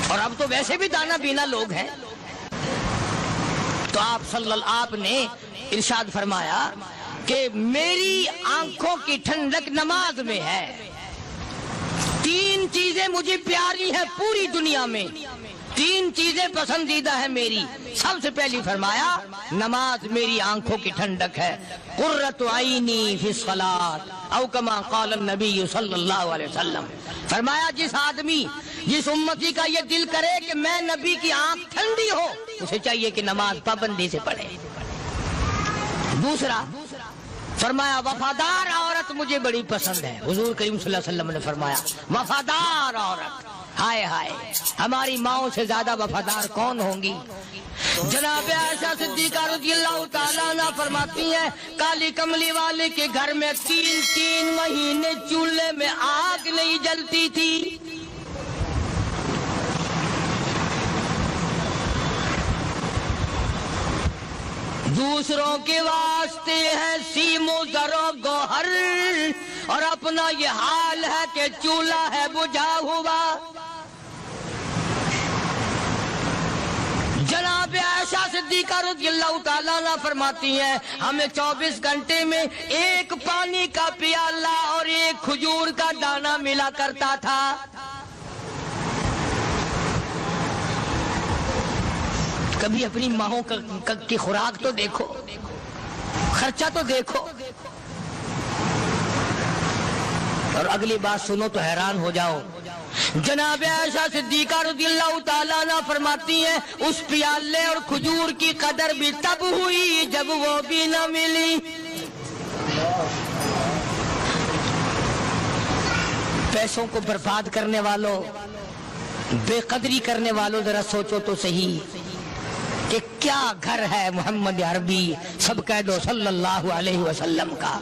اور اب تو ویسے بھی دانا بینا لوگ ہیں۔ تو آپ نے ارشاد فرمایا کہ میری آنکھوں کی ٹھنڈک نماز میں ہے، 3 چیزیں مجھے پیاری ہیں پوری دنیا میں، 3 چیزیں پسندیدہ ہیں میری۔ سب سے پہلی فرمایا نماز میری آنکھوں کی ٹھنڈک ہے، قرۃ عینی فی الصلاۃ او کما قال النبی صلی اللہ علیہ وسلم۔ فرمایا جس آدمی، جس امتی کا یہ دل کرے کہ میں نبی کی آنکھ ٹھنڈی ہو، اسے چاہیے کہ نماز پابندی سے پڑھے۔ دوسرا فرمایا وفادار عورت مجھے بڑی پسند ہے۔ حضور کریم صلی اللہ علیہ وسلم نے فرمایا وفادار عورت، ہائے ہائے ہماری ماؤں سے زیادہ وفادار کون ہوں گی؟ جناب عائشہ صدیقہ رضی اللہ تعالیٰ عنہ فرماتی ہیں کالی کملی والے کے گھر میں 3 مہینے چولہے میں آگ نہیں جلتی تھی۔ دوسروں کے واسطے ہے سیم و زر و گوہر، اور اپنا یہ حال ہے کہ چولہا ہے بجھا ہوا۔ جناب عائشہ صدیقہ رضی اللہ تعالیٰ عنہ فرماتی ہیں ہمیں 24 گھنٹے میں 1 پانی کا پیالہ اور 1 کھجور کا دانہ ملا کرتا تھا۔ کبھی اپنی ماہوں کی خوراک تو دیکھو، خرچہ تو دیکھو، اور اگلی بات سنو تو حیران ہو جاؤ۔ جناب عائشہ صدیقہ رضی اللہ تعالیٰ عنہ فرماتی ہیں اس پیالے اور کھجور کی قدر بھی تب ہوئی جب وہ بھی نہ ملی۔ پیسوں کو برباد کرنے والوں، بے قدری کرنے والوں، ذرا سوچو تو صحیح کہ کیا گھر ہے محمد عربی سب کہہ دو صلی اللہ علیہ وسلم کا۔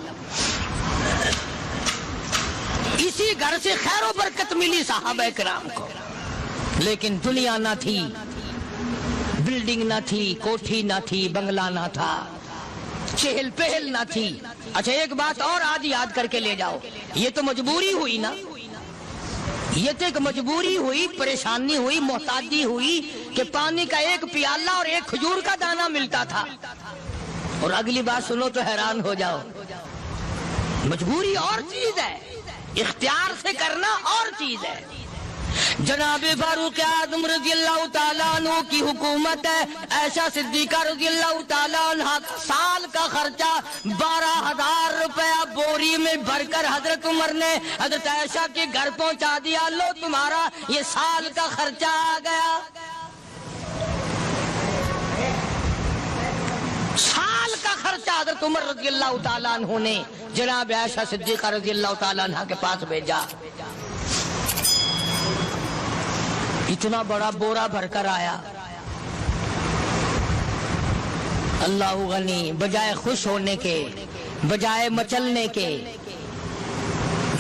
اسی گھر سے خیر و برکت ملی صحابہ کرام کو، لیکن دنیا نہ تھی، بلڈنگ نہ تھی، کوٹھی نہ تھی، بنگلہ نہ تھا، چہل پہل نہ تھی۔ اچھا ایک بات اور آج یاد کر کے لے جاؤ، یہ تو مجبوری ہوئی نا، یہ تو ایک مجبوری ہوئی، پریشانی ہوئی، محتاجی ہوئی کہ پانی کا 1 پیالہ اور 1 کھجور کا دانہ ملتا تھا۔ اور اگلی بات سنو تو حیران ہو جاؤ، مجبوری اور چیز ہے، اختیار سے کرنا اور چیز ہے۔ جناب فاروق اعظم رضی اللہ تعالیٰ عنہ کی حکومت ہے، عائشہ صدیقہ رضی اللہ تعالیٰ عنہ سال کا خرچہ 12,000 روپیہ بوری میں بھر کر حضرت عمر نے حضرت عائشہ کے گھر پہنچا دیا، لو تمہارا یہ سال کا خرچہ آ گیا۔ پرچہ حضرت عمر رضی اللہ تعالیٰ عنہ نے جناب عائشہ صدیقہ رضی اللہ تعالیٰ عنہ کے پاس بھیجا. اتنا بڑا بورا بھر کر آیا. اللہ غنی، بجائے خوش ہونے کے، بجائے مچلنے کے،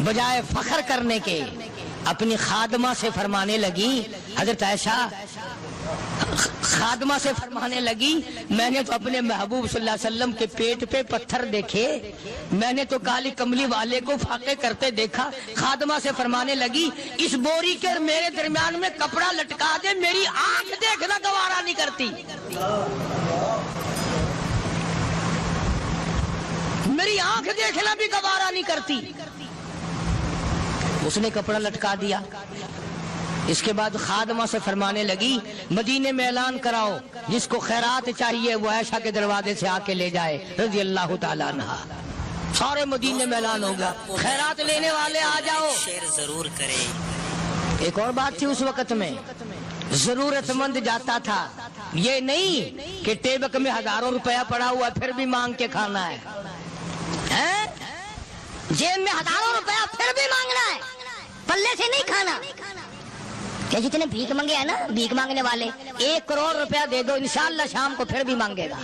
بجائے فخر کرنے کے، اپنی خادمہ سے فرمانے لگی، حضرت عائشہ خادمہ سے فرمانے لگی، میں نے تو اپنے محبوب صلی اللہ علیہ وسلم کے پیٹ پہ پتھر دیکھے، میں نے تو کالی کملی والے کو فاقے کرتے دیکھا. خادمہ سے فرمانے لگی، اس بوری کے اور میرے درمیان میں کپڑا لٹکا دے، میری آنکھ دیکھنا گوارا نہیں کرتی، میری آنکھ دیکھنا بھی گوارا نہیں کرتی. اس نے کپڑا لٹکا دیا. اس کے بعد خادمہ سے فرمانے لگی، مدینے میں اعلان کراؤ، جس کو خیرات چاہیے وہ عائشہ کے دروازے سے آ کے لے جائے رضی اللہ تعالیٰ عنہ. سارے مدینے میں اعلان ہوگا، خیرات لینے والے آ جاؤ. شیئر ضرور کریں. ایک اور بات تھی اس وقت میں، ضرورت مند جاتا تھا، یہ نہیں کہ ٹیبک میں ہزاروں روپیہ پڑا ہوا پھر بھی مانگ کے کھانا ہے، جیب میں ہزاروں روپیہ پھر بھی مانگنا ہے، پلے سے نہیں کھانا. کہ جتنے بھیک مانگے ہیں نا، بھیک مانگنے والے، 1 کروڑ روپیہ دے دو، انشاءاللہ شام کو پھر بھی مانگے گا.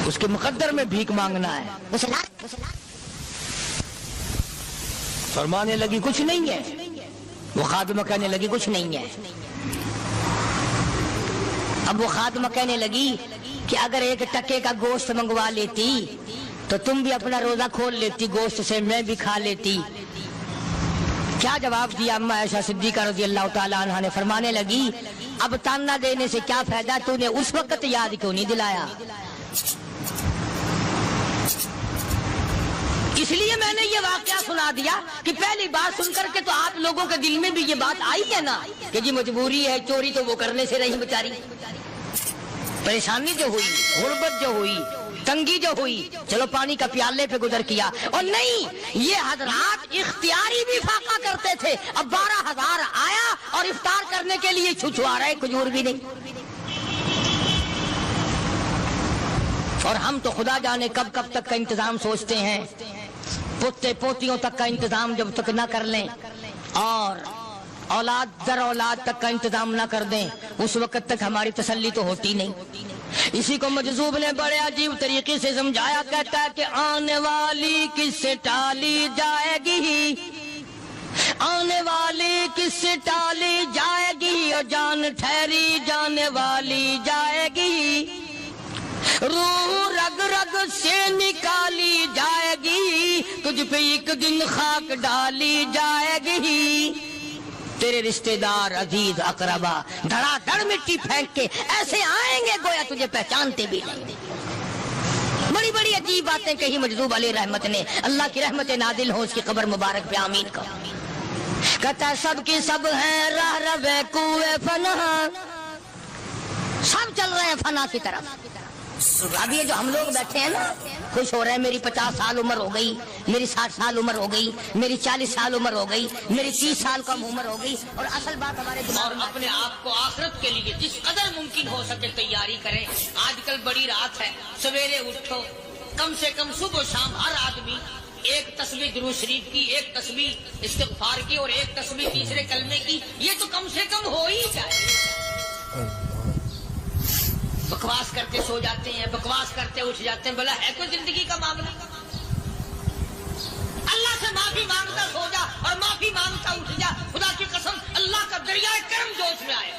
اس کے مقدر میں بھیک مانگنا ہے. فرمانے لگی کچھ نہیں ہے. وہ خادمہ کہنے لگی کچھ نہیں ہے. اب وہ خادمہ کہنے لگی کہ اگر 1 ٹکے کا گوشت منگوا لیتی تو تم بھی اپنا روزہ کھول لیتی، گوشت سے میں بھی کھا لیتی. کیا جواب دیا اما عائشہ صدیقہ رضی اللہ تعالیٰ عنہ نے؟ فرمانے لگی، اب تانا دینے سے کیا فائدہ، تو نے اس وقت یاد کیوں نہیں دلایا؟ اس لیے میں نے یہ واقعہ سنا دیا کہ پہلی بات سن کر کے تو آپ لوگوں کے دل میں بھی یہ بات آئی ہے نا کہ جی مجبوری ہے، چوری تو وہ کرنے سے رہی بیچاری. پریشانی جو ہوئی، غربت جو ہوئی، تنگی جو ہوئی، چلو پانی کا پیالے پہ گزر کیا. اور نہیں، یہ حضرات اختیاری بھی فاقہ کرتے تھے. اب 12,000 آیا اور افطار کرنے کے لیے چھچوا رہے، کھجور بھی نہیں. اور ہم تو خدا جانے کب کب تک کا انتظام سوچتے ہیں، پوتے پوتیوں تک کا انتظام جب تک نہ کر لیں اور اولاد در اولاد تک کا انتظام نہ کر دیں، اس وقت تک ہماری تسلی تو ہوتی نہیں. اسی کو مجذوب نے بڑے عجیب طریقے سے سمجھایا، کہتا ہے کہ آنے والی کس سے ٹالی جائے گی، آنے والی کس سے ٹالی جائے گی، اور جان ٹھہری جانے والی جائے گی، روح رگ رگ سے نکالی جائے گی، تجھ پہ ایک دن خاک ڈالی جائے گی. تیرے رشتہ دار عزیز اقربا دھڑا دھڑ مٹی پھینک کے ایسے آئیں گے گویا تجھے پہچانتے بھی نہیں. بڑی بڑی عجیب باتیں کہی مجذوب علیہ رحمت نے. اللہ کی رحمت نازل ہو اس کی قبر مبارک پہ آمین کا. کہتا ہے سب کی سب ہیں راہ رب کوئے فنا، سب چل رہے ہیں فنا کی طرف. اب یہ جو ہم لوگ بیٹھے ہیں نا، خوش ہو رہے ہیں، میری 50 سال عمر ہو گئی، میری 60 سال عمر ہو گئی، میری 40 سال عمر ہو گئی، میری 30 سال کم عمر ہو گئی. اور اصل بات ہمارے اور اپنے آپ کو آخرت کے لیے جس قدر ممکن ہو سکے تیاری کریں. آج کل بڑی رات ہے، سویرے اٹھو، کم سے کم صبح و شام ہر آدمی 1 تسبیح درود شریف کی، 1 تسبیح استغفار کی، اور 1 تسبیح تیسرے کلمے کی. یہ تو کم سے کم ہو ہی جائے. بکواس کرتے سو جاتے ہیں، بکواس کرتے اٹھ جاتے ہیں. بلا ہے کوئی زندگی کا معاملہ؟ اللہ سے معافی مانگتا سو جا اور معافی مانگتا اٹھ جا. خدا کی قسم اللہ کا دریائے کرم جوش میں آئے.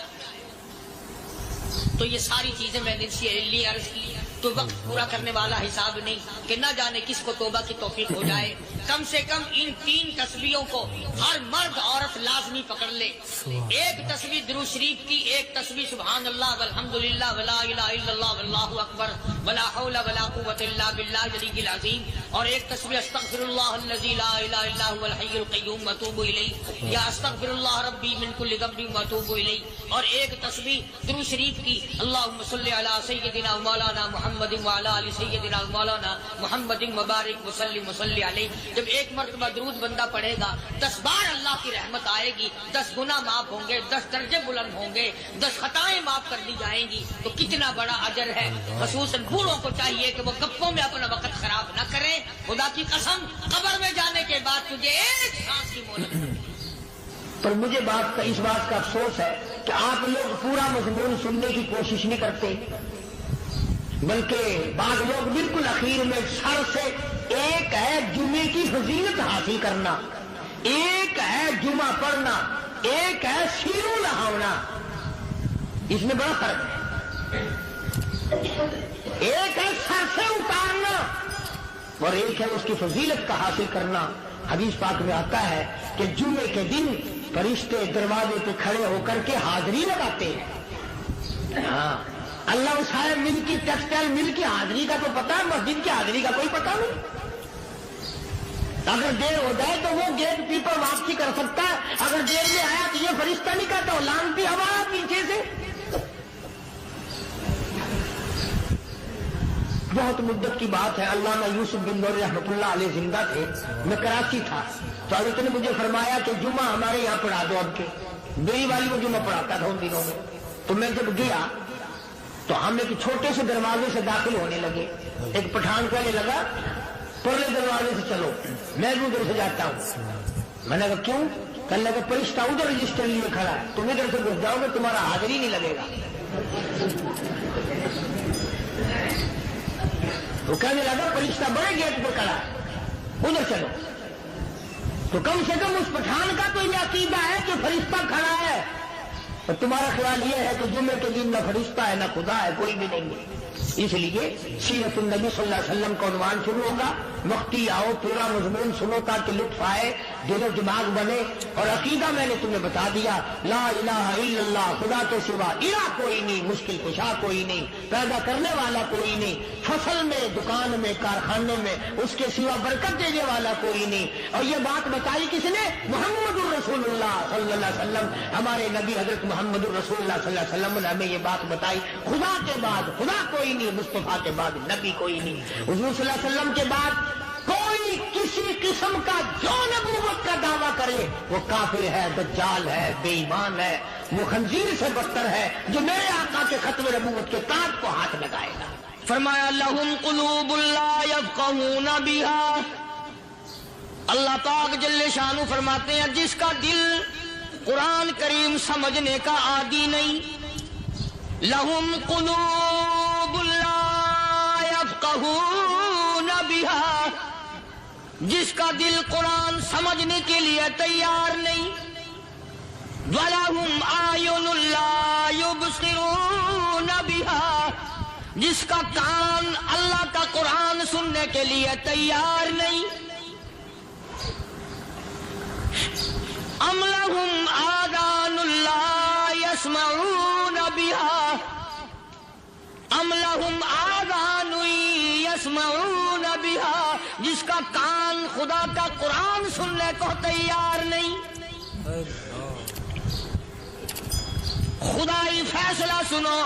تو یہ ساری چیزیں میں نے اس لیے عرض کی تو وقت پورا کرنے والا حساب نہیں کہ نہ جانے کس کو توبہ کی توفیق ہو جائے. کم سے کم ان 3 تسبیحوں کو ہر مرد عورت لازمی پکڑ لے. 1 تسبیح درود شریف کی، 1 تسبیح سبحان اللہ والحمدللہ ولا الہ الا اللہ واللہ اکبر ولا حول ولا قوت الا باللہ العلی العظیم، اور 1 تسبیح استغفر اللہ الذی لا الہ الا هو الحی القیوم واتوب الیہ، یا استغفر اللہ ربی من کل ذنب واتوب الیہ، اور 1 تسبیح درود شریف کی اللہم صلی علی سیدنا مولانا محمد محمد وعلی آل سیدنا مولانا محمد مبارک وسلم وصلی علیہ. جب ایک مرتبہ درود بندہ پڑھے گا 10 بار اللہ کی رحمت آئے گی، 10 گناہ معاف ہوں گے، 10 درجے بلند ہوں گے، 10 خطائیں معاف کر دی جائیں گی. تو کتنا بڑا اجر ہے. خصوصاً بوڑھوں کو چاہیے کہ وہ گپوں میں اپنا وقت خراب نہ کریں. خدا کی قسم قبر میں جانے کے بعد تجھے ایک سانس کی مہلت ملے. پر مجھے اس بات کا افسوس ہے کہ آپ لوگ پورا مضمون سننے کی کوشش نہیں کرتے، بلکہ بعض لوگ بالکل اخیر میں سر سے ایک ہے جمعے کی فضیلت حاصل کرنا، ایک ہے جمعہ پڑھنا، ایک ہے سیروں نہاونا. اس میں بڑا فرق ہے. ایک ہے سر سے اتارنا اور ایک ہے اس کی فضیلت کا حاصل کرنا. حدیث پاک میں آتا ہے کہ جمعے کے دن فرشتے دروازے پہ کھڑے ہو کر کے حاضری لگاتے ہیں. ہاں، اللہ صاحب مل کی ٹیکسٹائل مل کی حاضری کا تو پتا ہے، مسجد کی حاضری کا کوئی پتا نہیں. اگر دیر ہو جائے تو وہ گیٹ کیپر واپسی کر سکتا ہے. اگر دیر میں آیا تو یہ فرشتہ نہیں کہتا، لانتی ہوا پیچھے سے. بہت مدت کی بات ہے، علامہ یوسف بن نور رحمۃ اللہ علیہ زندہ تھے. میں کراچی تھا تو حضرت نے مجھے فرمایا کہ جمعہ ہمارے یہاں پڑھا دو. اب کے میری والی وہ جمعہ پڑھاتا تھا ان دنوں میں. تو میں جب گیا تو ہم ایک چھوٹے سے دروازے سے داخل ہونے لگے. ایک پٹھان کہنے لگا پرلے دروازے سے چلو، میں بھی ادھر سے جاتا ہوں. میں نے کہا کیوں؟ کہنے لگا فرشتہ ادھر رجسٹر لیے کھڑا ہے، تم ادھر سے گھس جاؤ گے تمہارا حاضری نہیں لگے گا. تو کہنے لگا فرشتہ بڑے گیٹ پہ کھڑا ہے، ادھر چلو. تو کم سے کم اس پٹھان کا تو یہ عقیدہ ہے کہ فرشتہ کھڑا ہے. اور تمہارا خیال یہ ہے کہ جمعے کے دن نہ فرشتہ ہے نہ خدا ہے، کوئی بھی نہیں ہے. اس لیے سیرت النبی صلی اللہ علیہ وسلم کا عنوان شروع ہوگا. وقتی آؤ، پورا مضمون سنو تاکہ لطف آئے، دل و دماغ بنے. اور عقیدہ میں نے تمہیں بتا دیا، لا الہ الا اللہ، خدا کے سوا الہ کوئی نہیں، مشکل کشا کوئی نہیں، پیدا کرنے والا کوئی نہیں، فصل میں، دکان میں، کارخانے میں اس کے سوا برکت دینے والا کوئی نہیں. اور یہ بات بتائی کس نے؟ محمد الرسول اللہ صلی اللہ علیہ وسلم. ہمارے نبی حضرت محمد الرسول اللہ صلی اللہ علیہ وسلم نے ہمیں یہ بات بتائی. خدا کے بعد خدا کوئی نہیں، مصطفیٰ کے بعد نبی کوئی نہیں. حضور صلی اللہ علیہ وسلم کے بعد کوئی کسی قسم کا جو نبوت کا دعویٰ کرے وہ کافر ہے، دجال ہے، بے ایمان ہے، وہ خنزیر سے بدتر ہے جو میرے آقا کے ختم نبوت کے تاج کو ہاتھ لگائے گا. فرمایا لہم قلوب لا یفقہون بہا. اللہ پاک جل شانہ فرماتے ہیں جس کا دل قرآن کریم سمجھنے کا عادی نہیں. لہم قلوب لا یفقہون بہا، جس کا دل قرآن سمجھنے کے لیے تیار نہیں. وَلَهُمْ أَعْيُنٌ لَا يُبْصِرُونَ بِهَا، جس کا کان اللہ کا قرآن سننے کے لیے تیار نہیں. أَمْ لَهُمْ آذَانٌ لَا يَسْمَعُونَ بِهَا، أَمْ لَهُمْ آذَانٌ يَسْمَعُونَ بِهَا، جس کا کان خدا کا قرآن سننے کو تیار نہیں. خدائی فیصلہ سنو،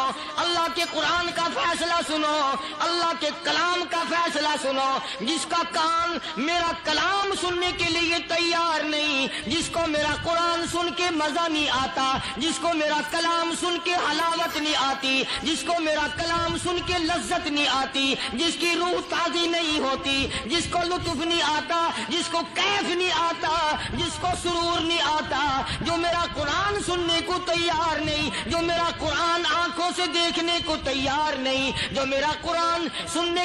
اللہ کے قرآن کا فیصلہ سنو، اللہ کے کلام کا فیصلہ سنو. جس کا کان میرا کلام سننے کے لیے تیار نہیں، جس کو میرا قرآن سن کے مزہ نہیں آتا، جس کو میرا کلام سن کے حلاوت نہیں آتی، جس کو میرا کلام سن کے لذت نہیں آتی، جس کی روح تازی نہیں ہوتی، جس کو لطف نہیں آتا، جس کو کیف نہیں آتا، جس کو سرور نہیں آتا، جو میرا قرآن سننے کو تیار نہیں، جو میرا قرآن آنکھوں سے دیکھنے کو تیار نہیں، جو میرا قرآن سننے